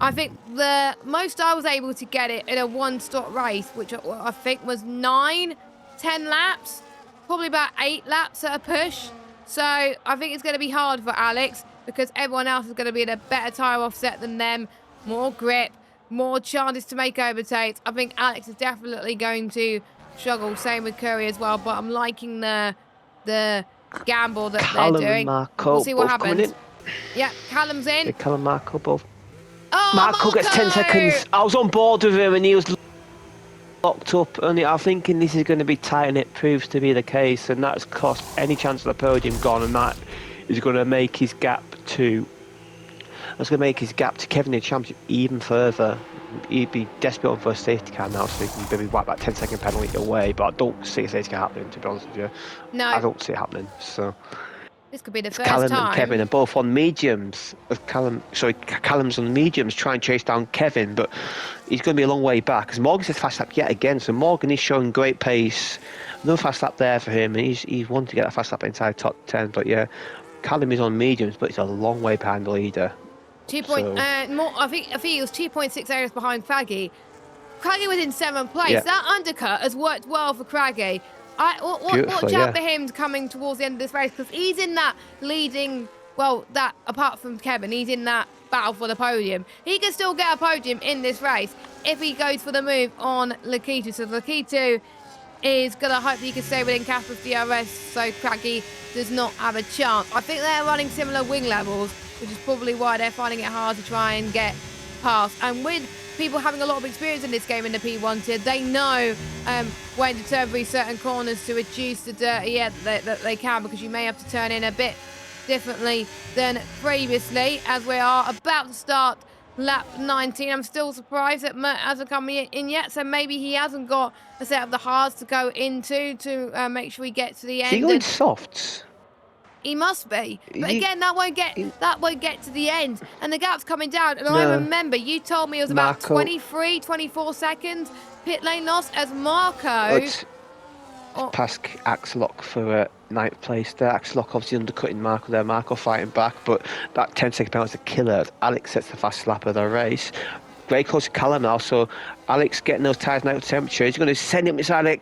I think the most I was able to get it in a one-stop race, which I think was 9-10 laps, probably about 8 laps at a push. So I think it's going to be hard for Alex because everyone else is going to be in a better tyre offset than them, more grip, more chances to make overtakes. I think Alex is definitely going to struggle. Same with Curry as well. But I'm liking the gamble that they're doing. And Marco, we'll see what happens. Yeah, Callum's in. Yeah, Callum, Marco, both. Oh, Marco gets 10 seconds. I was on board with him and he was locked up. And I'm thinking this is going to be tight, and it proves to be the case. And that's cost any chance of the podium gone. And that is going to make his gap to. That's going to make his gap to Kevin in the championship even further. He'd be desperate for a safety car now, so he can maybe wipe that 10-second penalty away. But I don't see a safety car happening, to be honest with you. No. I don't see it happening. So this could be the first Callum time. and Kevin are both on mediums. Callum's on mediums, try and chase down Kevin, but he's going to be a long way back because Morgan says fast lap yet again. So Morgan is showing great pace. No fast lap there for him, and he's wanted to get that fast lap inside top 10. But yeah, Callum is on mediums, but he's a long way behind the leader. I think he was 2.6 seconds behind Craggy. Craggy was in 7th place. Yeah. That undercut has worked well for Craggy. Watch out for him coming towards the end of this race because he's in that leading. Well, that apart from Kevin, he's in that battle for the podium. He can still get a podium in this race if he goes for the move on Lakitu. So Lakitu is going to hope he can stay within Casper's DRS so Craggy does not have a chance. I think they're running similar wing levels, which is probably why they're finding it hard to try and get past. And with people having a lot of experience in this game in the P1 tier, they know when to turn through certain corners to reduce the dirty air that they can, because you may have to turn in a bit differently than previously. As we are about to start lap 19, I'm still surprised that Mert hasn't come in yet, so maybe he hasn't got a set of the hards to go into to make sure he gets to the end. Is he going softs? He must be, but again, that won't get to the end, and the gap's coming down. And I remember you told me it was about 24 seconds pit lane loss as Marco. Past Axelock for 9th place there. Axelock obviously undercutting Marco there. Marco fighting back, but that 10-second penalty is a killer. Alex sets the fast lap of the race. Very close to Callum now, so Alex getting those tyres now to temperature. He's going to send him inside it.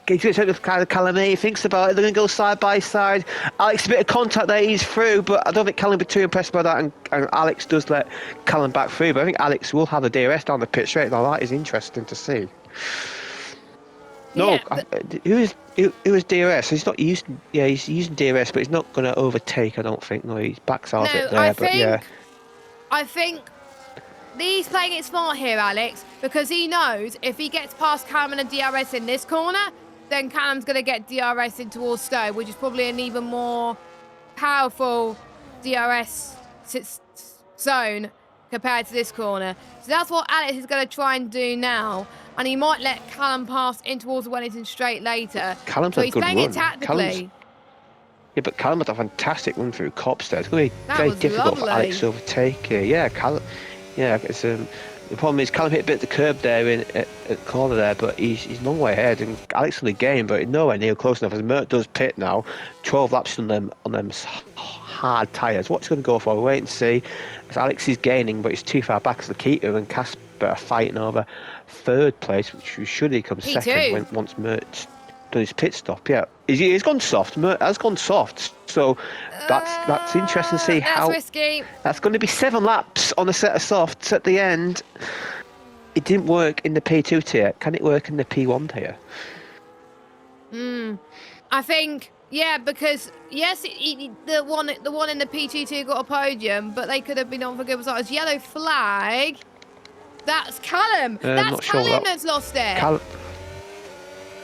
He's going to take the Callum. He thinks about it. They're going to go side by side. Alex, a bit of contact there. He's through, but I don't think Callum will be too impressed by that. And Alex does let Callum back through. But I think Alex will have the DRS down the pit straight. Now that is interesting to see. No, who is DRS? He's not using. Yeah, he's using DRS, but he's not going to overtake. I don't think. No, he backs out of it there. I think he's playing it smart here, Alex, because he knows if he gets past Callum and a DRS in this corner, then Callum's going to get DRS in towards Stowe, which is probably an even more powerful DRS zone compared to this corner. So that's what Alex is going to try and do now. And he might let Callum pass in towards Wellington straight later. Callum's so a he's good playing run. it tactically. Yeah, but Callum had a fantastic run through Copstead. It's going to be very difficult for Alex to overtake here. Yeah, Callum. Yeah, it's the problem is Callum hit a bit of the curb there at the corner there, but he's a long way ahead, and Alex on the game, but nowhere near close enough. As Mert does pit now, 12 laps on them hard tyres. What's going to go for? We'll wait and see. As Alex is gaining, but he's too far back as Lakitu and Casper are fighting over 3rd place, which should he come second once Mert done his pit stop. Yeah, he's gone soft. Mert has gone soft. So that's interesting to see That's how risky. that's going to be 7 laps on a set of softs at the end. It didn't work in the P2 tier. Can it work in the P1 tier? I think, yeah, because yes, the one in the P2 got a podium, but they could have been on for good results. Yellow flag. That's Callum. I'm That's not sure Callum that's lost it.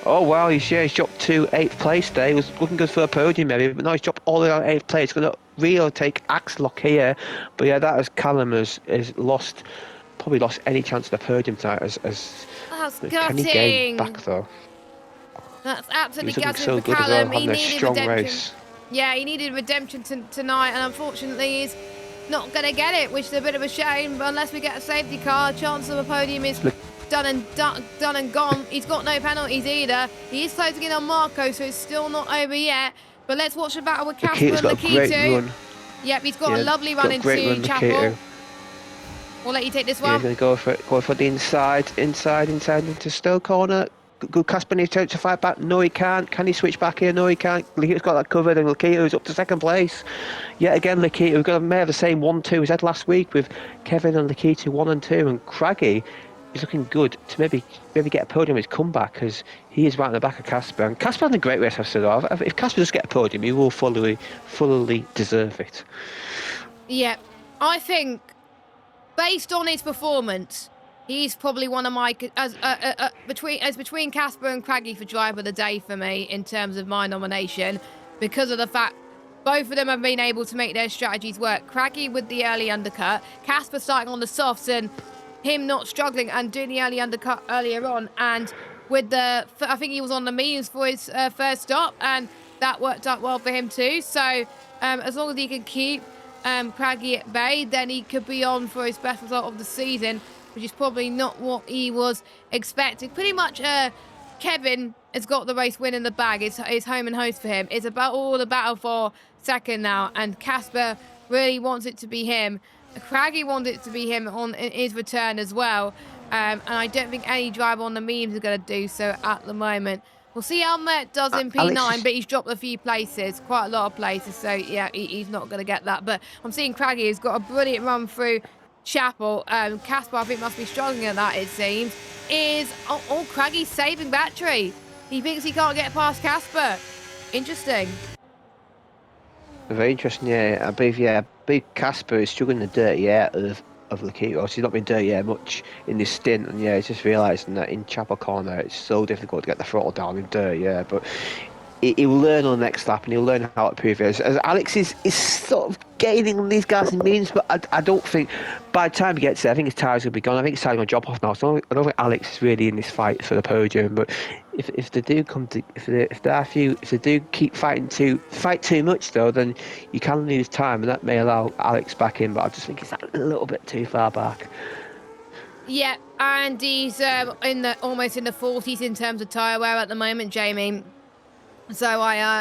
Oh wow, he's dropped to 8th place there. He was looking good for a podium maybe, but now he's dropped all the way down 8th place. He's going to really take Axlock here. But yeah, that as Callum has probably lost any chance of the podium tonight. That's Can he gain gutting. back though? That's absolutely He's looking gutting so for good as well, Callum. He having a needed strong redemption. race. Yeah, he needed redemption tonight, and unfortunately, he's not going to get it, which is a bit of a shame. But unless we get a safety car, chance of a podium is done and gone. He's got no penalties either. He is closing in on Marco, so it's still not over yet. But let's watch the battle with Casper and got a great run. Yep, he's got a lovely run into Chapel. We'll let you take this one. Yeah, he's going to go for the inside into Stowe corner. Good Casper needs to fight back. No, he can't. Can he switch back here? No, he can't. Lakita's got that covered, and Lakita's up to 2nd place. Yet again, Lakita, may have the same 1-2 as had last week with Kevin and Lakita 1 and 2, and Craggy is looking good to maybe get a podium in his comeback, because he is right in the back of Casper. And Casper had a great race, I've said. If Casper does get a podium, he will fully deserve it. Yeah, I think based on his performance, he's probably one of my between Casper and Craggy for driver of the day for me in terms of my nomination, because of the fact both of them have been able to make their strategies work. Craggy with the early undercut, Casper starting on the softs and him not struggling and doing the early undercut earlier on, and with I think he was on the mediums for his first stop, and that worked out well for him too. So as long as he can keep Craggy at bay, then he could be on for his best result of the season, which is probably not what he was expecting. Pretty much Kevin has got the race win in the bag. It's home and host for him. It's about all the battle for second now, and Casper really wants it to be him. Craggy wants it to be him on his return as well, and I don't think any driver on the mediums is going to do so at the moment. We'll see how Mert does in P9, but he's dropped a few places, quite a lot of places, so yeah, he's not going to get that. But I'm seeing Craggy has got a brilliant run through Chapel. Casper, I think, must be struggling at that, it seems. Craggy's saving battery. He thinks he can't get past Casper. Interesting. Very interesting, yeah. I believe Casper is struggling in the dirty air of Lakita. He's not been dirty air much in this stint, and yeah, he's just realising that in Chapel Corner it's so difficult to get the throttle down in dirty air, but he'll learn on the next lap, and he'll learn how to prove it. As Alex is sort of gaining on these guys in means, but I don't think by the time he gets there, I think his tyres will be gone. I think his tyres going to drop off now. So I don't think Alex is really in this fight for the podium. But if they do if they do keep fight too much though, then you can lose time, and that may allow Alex back in. But I just think he's a little bit too far back. Yeah, and he's almost in the 40s in terms of tyre wear at the moment, Jamie. So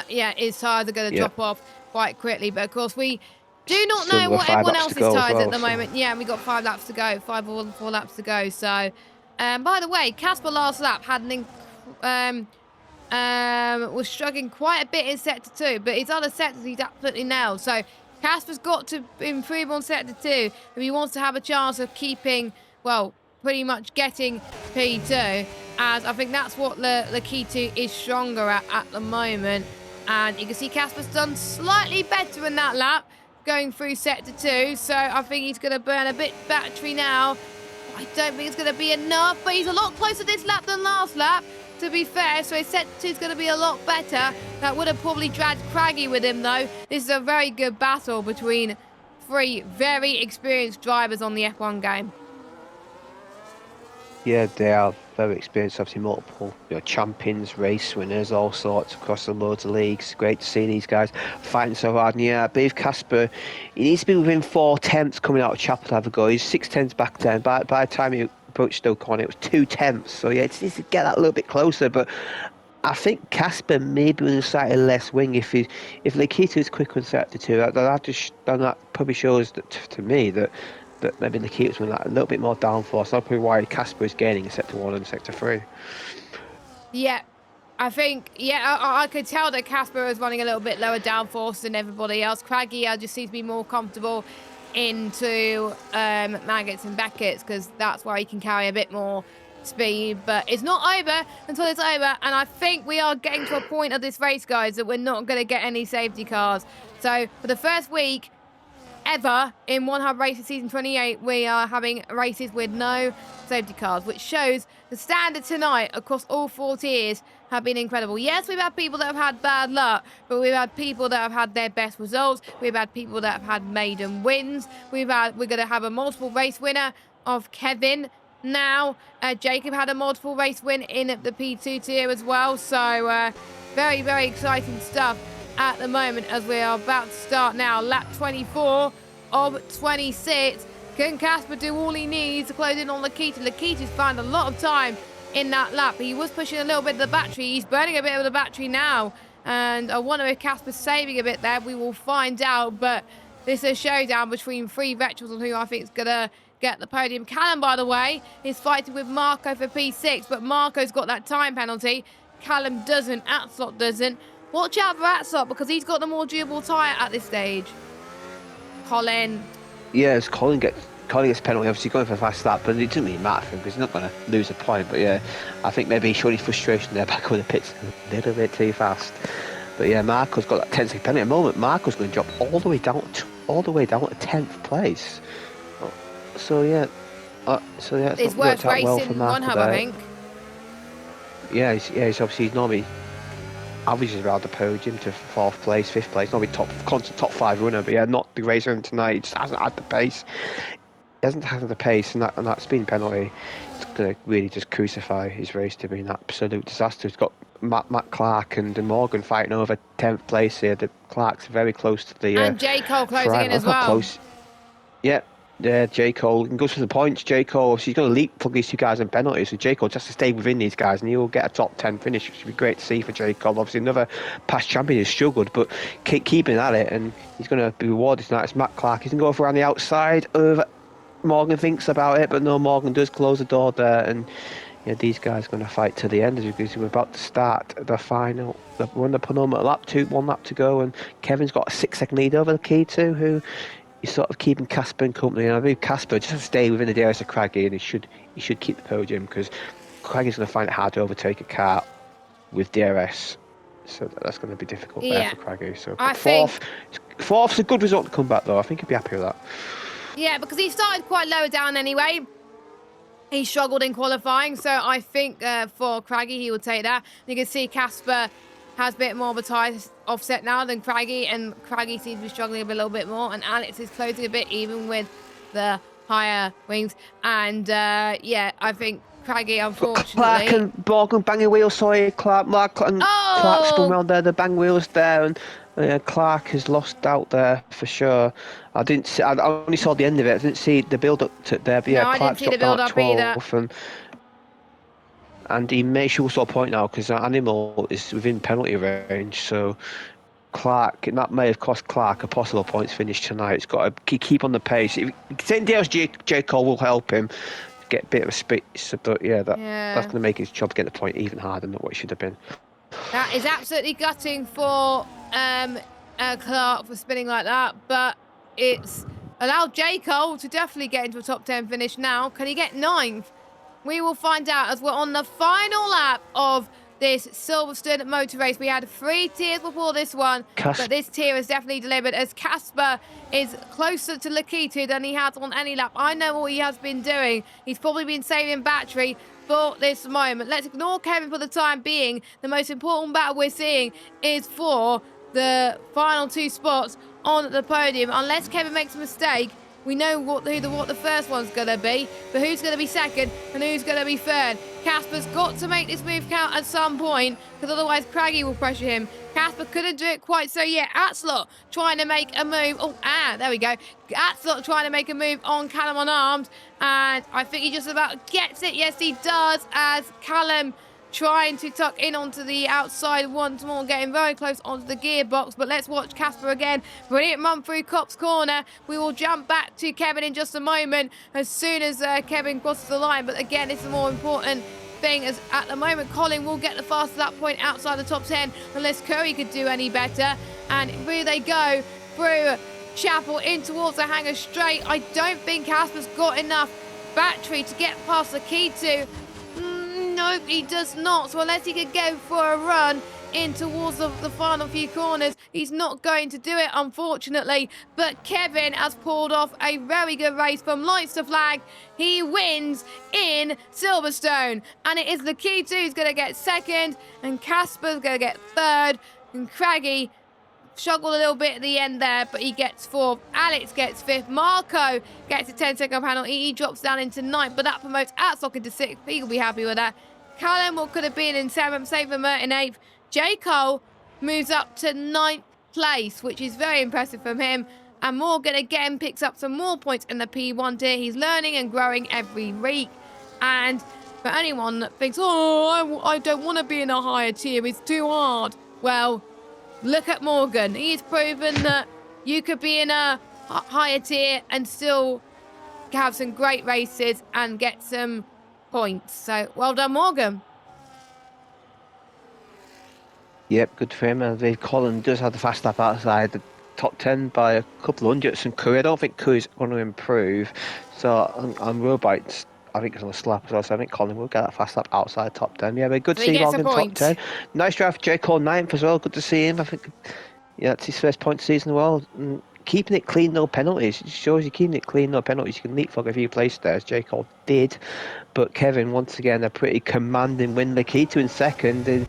his tyres are going to drop off quite quickly. But of course, we do not know what everyone else's tyres at the moment. Yeah, we got 5 laps to go, 4 laps to go. So, by the way, Casper last lap had was struggling quite a bit in sector 2, but his other sectors he's absolutely nailed. So Casper's got to improve on sector 2 if he wants to have a chance of keeping, well, pretty much getting P2, as I think that's what Lakita is stronger at the moment. And you can see Casper's done slightly better in that lap going through sector 2, so I think he's going to burn a bit battery now. I don't think it's going to be enough, but he's a lot closer this lap than last lap, to be fair, so his sector 2 is going to be a lot better. That would have probably dragged Craggy with him though. This is a very good battle between 3 very experienced drivers on the F1 game. Yeah, they are very experienced, obviously multiple champions, race winners, all sorts across the loads of leagues. Great to see these guys fighting so hard. And yeah, I believe Casper, he needs to be within 4 tenths coming out of Chapel to have a go. He's 6 tenths back then. By the time he approached Stowe Corner, it was 2 tenths. So yeah, it needs to get that a little bit closer. But I think Casper maybe with a slightly less wing. If Lakita is quicker in sector 2, that probably shows that to me that maybe Lakita's with a little bit more downforce. That's probably why Casper is gaining in sector 1 and sector 3. Yeah, I think, yeah, I could tell that Casper is running a little bit lower downforce than everybody else. Craggy, I just seem to be more comfortable into Maggots and Beckett's because that's where he can carry a bit more speed. But it's not over until it's over. And I think we are getting to a point of this race, guys, that we're not going to get any safety cars. So for the first week ever in One Hub Races Season 28, we are having races with no safety cars, which shows the standard tonight across all 4 tiers have been incredible. Yes, we've had people that have had bad luck, but we've had people that have had their best results. We've had people that have had maiden wins. We're going to have a multiple race winner of Kevin now. Jacob had a multiple race win in the P2 tier as well. So very, very exciting stuff at the moment as we are about to start now. Lap 24 of 26. Can Casper do all he needs to close in on Lakita? Lakita's found a lot of time in that lap. He was pushing a little bit of the battery. He's burning a bit of the battery now. And I wonder if Casper's saving a bit there. We will find out. But this is a showdown between 3 veterans on who I think is going to get the podium. Callum, by the way, is fighting with Marco for P6. But Marco's got that time penalty. Callum doesn't. Atslot doesn't. Watch out for Atslot because he's got the more durable tyre at this stage. Colin. Yes, Colin gets penalty, obviously going for a fast lap, but it doesn't really matter for him because he's not going to lose a point. But yeah, I think maybe he showed his frustration there back with the pits a little bit too fast. But yeah, Marco's got that 10-second penalty. At the moment, Marco's going to drop all the way down to 10th place. So yeah, it's worth racing well One Hub, I think. Yeah, he's normally averages around the podium to 4th place, 5th place, normally constant top 5 runner, but yeah, not the racer tonight. He just hasn't had the pace. He hasn't had the pace, and that speed penalty is going to really just crucify his race to be an absolute disaster. He's got Matt Clark and Morgan fighting over 10th place here. The Clark's very close to the and J. Cole closing in as well. Close. Yeah, J. Cole can go for the points. J. Cole, he's going to leapfrog these 2 guys in penalties. So J. Cole just to stay within these guys, and he'll get a top 10 finish, which would be great to see for J. Cole. Obviously, another past champion who's struggled, but keeping at it, and he's going to be rewarded tonight. It's Matt Clark. He's going to go for around the outside of Morgan. Thinks about it, but no, Morgan does close the door there, and yeah, these guys are going to fight to the end because we're about to start the final. We're on the penultimate lap, 1 lap to go, and Kevin's got a 6-second lead over the K2, who he's sort of keeping Casper in company, and I believe Casper just has to stay within the DRS of Craggy, and he should keep the podium because Craggy's going to find it hard to overtake a car with DRS, so that's going to be difficult there for Craggy. So fourth's a good result to come back though. I think he'll be happy with that. Yeah, because he started quite lower down anyway. He struggled in qualifying, so I think for Craggy he will take that. You can see Casper has a bit more of a tyre offset now than Craggy, and Craggy seems to be struggling a little bit more, and Alex is closing a bit even with the higher wings. And yeah, I think Craggy, unfortunately, Clark and Morgan banging wheels. Sorry, Clark and Clark spun round there. The bang wheels there, and Clark has lost out there for sure. I only saw the end of it. I didn't see the build up to there. But yeah, no, Clark's I didn't see the build up either. And he may shoot a point now because that animal is within penalty range. So that may have cost Clark a possible points finish tonight. He's got to keep on the pace. St. Dale's J. Cole will help him get a bit of a space. But yeah, that's going to make his job get the point even harder than what it should have been. That is absolutely gutting for Clark for spinning like that. But it's allowed J. Cole to definitely get into a top 10 finish now. Can he get 9th? We will find out as we're on the final lap of this Silverstone motor race. We had 3 tiers before this one, but this tier is definitely delivered as Casper is closer to Lakita than he has on any lap. I know what he has been doing. He's probably been saving battery for this moment. Let's ignore Kevin for the time being. The most important battle we're seeing is for the final 2 spots on the podium. Unless Kevin makes a mistake, we know what the first one's going to be, but who's going to be second and who's going to be third. Casper's got to make this move count at some point, because otherwise Craggy will pressure him. Casper couldn't do it quite so yet. Atslot trying to make a move. There we go. Atslot trying to make a move on Callum on arms, and I think he just about gets it. Yes, he does, as Callum trying to tuck in onto the outside once more, getting very close onto the gearbox. But let's watch Casper again. Brilliant run through Cop's corner. We will jump back to Kevin in just a moment as soon as Kevin crosses the line. But again, it's more important thing, as at the moment Colin will get the fastest lap point outside the top 10 unless Curry could do any better. And through they go through Chapel in towards the hangar straight. I don't think Casper's got enough battery to get past the key to. Nope, he does not. So unless he could go for a run in towards the final few corners, he's not going to do it, unfortunately. But Kevin has pulled off a very good race from lights to flag. He wins in Silverstone, and it is the key to who's going to get second, and Casper's going to get third, and Craggy struggled a little bit at the end there, but he gets fourth. Alex gets fifth. Marco gets a 10-second penalty. He drops down into ninth, but that promotes Atsock into sixth. He will be happy with that. Callum, what could have been in seventh, Saver in eighth. J. Cole moves up to ninth place, which is very impressive from him. And Morgan again picks up some more points in the P1 tier. He's learning and growing every week. And for anyone that thinks, oh, I don't want to be in a higher tier, it's too hard. Well, look at Morgan. He's proven that you could be in a higher tier and still have some great races and get some points. So, well done, Morgan. Yep, good for him. I believe Colin does have the fast lap outside the top 10 by a couple of hundredths. And Curry, I don't think Curry's going to improve. So on road bikes, I think it's on a slap as well. So I think Colin will get that fast lap outside top 10. Yeah, but good to see Morgan top 10. Nice drive for J. Cole 9th as well. Good to see him. I think that's his first point season in the world. And keeping it clean, no penalties. It shows you keeping it clean, no penalties. You can leapfrog a few places there, as J. Cole did. But Kevin, once again, a pretty commanding win. Lakita in second. And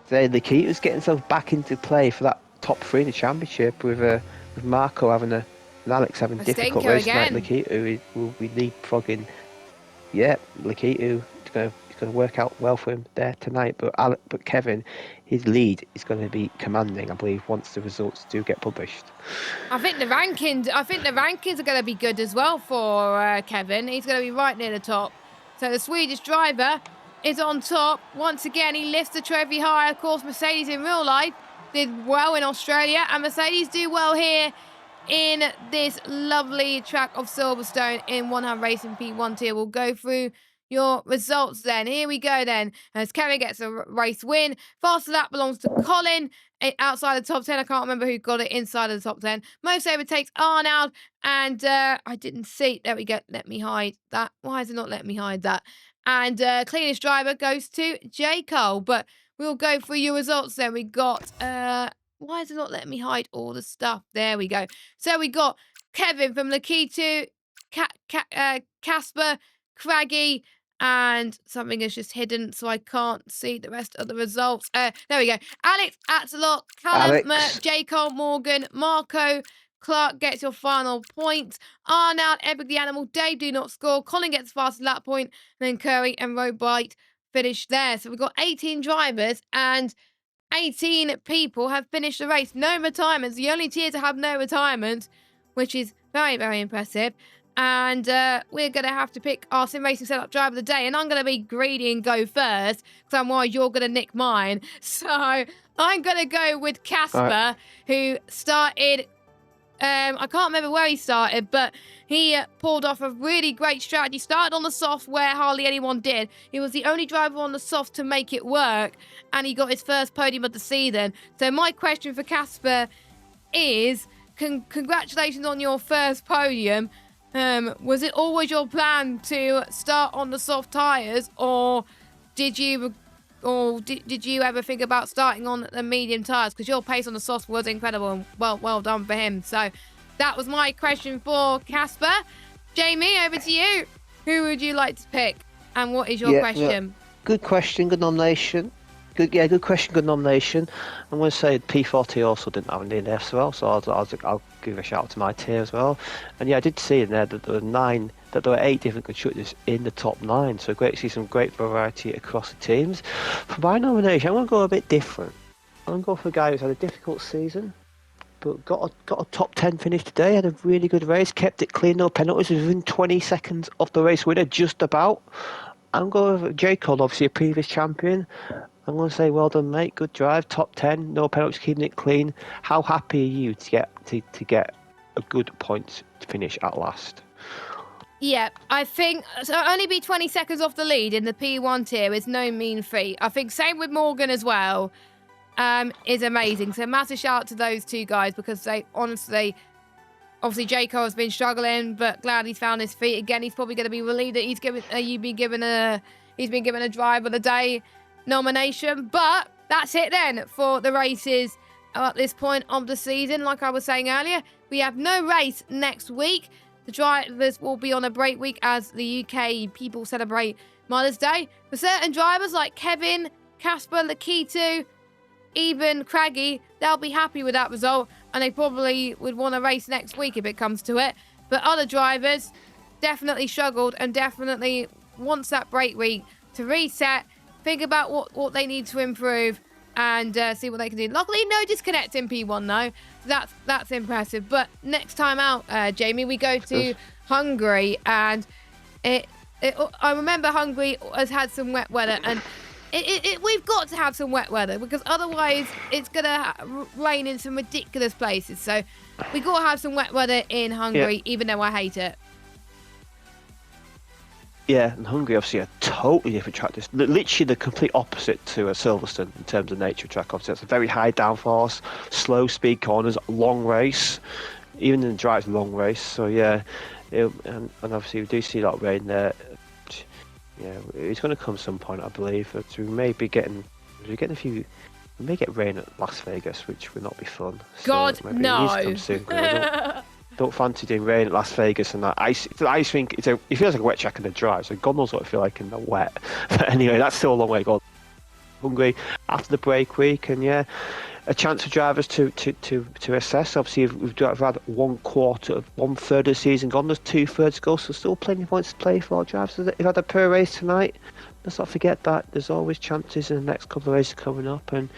Lakita's getting himself back into play for that top 3 in the championship with Marco having and Alex having a difficult race tonight. Lakita will be leapfrogging. Yeah, Lakita is going to work out well for him there tonight. But Kevin, his lead is going to be commanding, I believe, once the results do get published. I think the rankings are going to be good as well for Kevin. He's going to be right near the top. So the Swedish driver is on top. Once again, he lifts the trophy high. Of course, Mercedes in real life did well in Australia, and Mercedes do well here in this lovely track of Silverstone in 100 Racing P1 tier. We'll go through your results then. Here we go then. As Kevin gets a race win. Fastest lap belongs to Colin outside the top 10. I can't remember who got it inside of the top 10. Most overtakes Arnold. And I didn't see. There we go. Let me hide that. Why has it not let me hide that? And cleanest driver goes to J. Cole. But we'll go through your results then. We got... why is it not letting me hide all the stuff? There we go. So we got Kevin from Lakita, Casper, Craggy, and something is just hidden, so I can't see the rest of the results. There we go. Alex, Atsalot, Callum, Mert, J. Cole, Morgan, Marco, Clark gets your final point. Arnold, Epic the Animal, Dave do not score. Colin gets the fastest lap point. And then Curry and Robite finish there. So we've got 18 drivers and 18 people have finished the race. No retirements. The only tier to have no retirement, which is very, very impressive. And we're going to have to pick our sim racing setup driver of the day. And I'm going to be greedy and go first, because I'm worried you're going to nick mine. So I'm going to go with Casper, who started... I can't remember where he started, but he pulled off a really great strategy. Started on the soft where hardly anyone did. He was the only driver on the soft to make it work, and he got his first podium of the season. So my question for Casper is, congratulations on your first podium. Was it always your plan to start on the soft tyres, or did you ever think about starting on the medium tyres? Because your pace on the soft was incredible, and well done for him. So that was my question for Casper. Jamie, over to you. Who would you like to pick, and what is your question? Yeah. Good question, good nomination. Good question, good nomination. I'm going to say P40 also didn't have any DNF as well, so I'll give a shout out to my tier as well. And yeah, I did see in there that there were 8 different constructors in the top 9, so great to see some great variety across the teams. For my nomination, I'm going to go a bit different. I'm going to go for a guy who's had a difficult season, but got a top 10 finish today, had a really good race, kept it clean, no penalties, was within 20 seconds of the race winner, just about. I'm going with J. Cole, obviously a previous champion. I'm going to say, well done, mate. Good drive, top 10, no penalties, keeping it clean. How happy are you to get a good point to finish at last? Yeah, I think so. Only be 20 seconds off the lead in the P1 tier is no mean feat. I think same with Morgan as well. Is amazing. So massive shout out to those two guys because they honestly, obviously Jaco has been struggling, but glad he's found his feet again. He's probably going to be relieved that he's been given a drive of the day nomination. But that's it then for the races at this point of the season. Like I was saying earlier, we have no race next week. The drivers will be on a break week as the UK people celebrate Mother's Day. For certain drivers like Kevin, Casper, Lakitu, even Craggy, they'll be happy with that result and they probably would want to race next week if it comes to it. But other drivers definitely struggled and definitely wants that break week to reset, think about what they need to improve and see what they can do. Luckily, no disconnect in P1 though. That's impressive. But next time out, Jamie, we go to Hungary and I remember Hungary has had some wet weather and we've got to have some wet weather because otherwise it's going to rain in some ridiculous places. So we got to have some wet weather in Hungary, even though I hate it. Yeah, and Hungary obviously a totally different track. It's literally the complete opposite to Silverstone in terms of nature track. Obviously, it's a very high downforce, slow speed corners, long race. Even in the dry, it's a long race. So yeah, and obviously we do see a lot of rain there. Yeah, it's going to come some point, I believe. But we may be getting, we may get rain at Las Vegas, which would not be fun. God, so maybe no. It needs to come soon, 'cause I don't fancy doing rain at Las Vegas and that ice. I think it feels like a wet track in the dry. So God knows what it feels like in the wet. But anyway, that's still a long way to go. Hungary after the break week, and yeah, a chance for drivers to assess. Obviously, we've had 1/4 of 1/3 of the season gone. There's 2/3 to go, so still plenty of points to play for drivers. If you had a per race tonight, let's not forget that there's always chances in the next couple of races coming up. And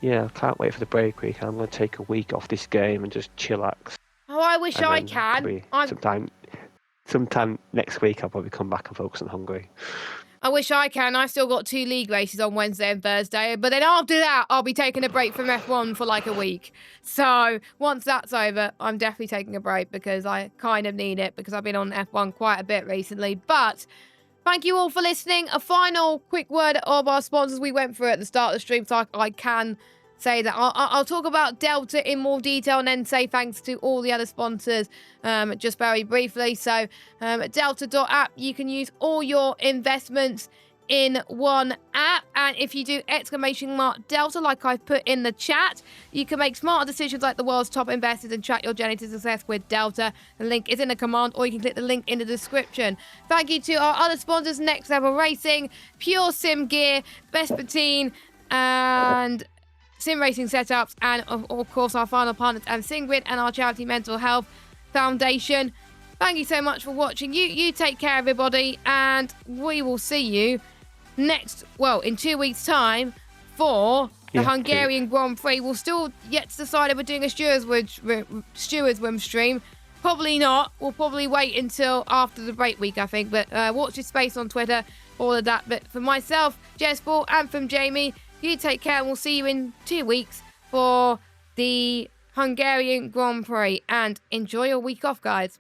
yeah, I can't wait for the break week. I'm going to take a week off this game and just chillax. Oh, I wish I can. Sometime next week, I'll probably come back and focus on Hungary. I wish I can. I've still got 2 league races on Wednesday and Thursday. But then after that, I'll be taking a break from F1 for like a week. So once that's over, I'm definitely taking a break because I kind of need it because I've been on F1 quite a bit recently. But thank you all for listening. A final quick word of our sponsors we went through at the start of the stream. So I can say that I'll talk about Delta in more detail and then say thanks to all the other sponsors just very briefly. So Delta.app, you can use all your investments in one app, and if you do !Delta like I've put in the chat, you can make smarter decisions like the world's top investors and track your journey to success with Delta. The link is in the command, or you can click the link in the description. Thank you to our other sponsors, Next Level Racing, Pure Sim Gear, Vespertine, and Sim Racing Setups, and of course our final partners and SingGrid and our charity Mental Health Foundation. Thank you so much for watching. You take care, everybody, and we will see you in 2 weeks' time for the Hungarian Grand Prix. We'll still yet to decide if we're doing a Stewards Room stream. Probably not. We'll probably wait until after the break week, I think. But watch this space on Twitter, all of that. But for myself, Jesport, and from Jamie, you take care, and we'll see you in 2 weeks for the Hungarian Grand Prix. And enjoy your week off, guys.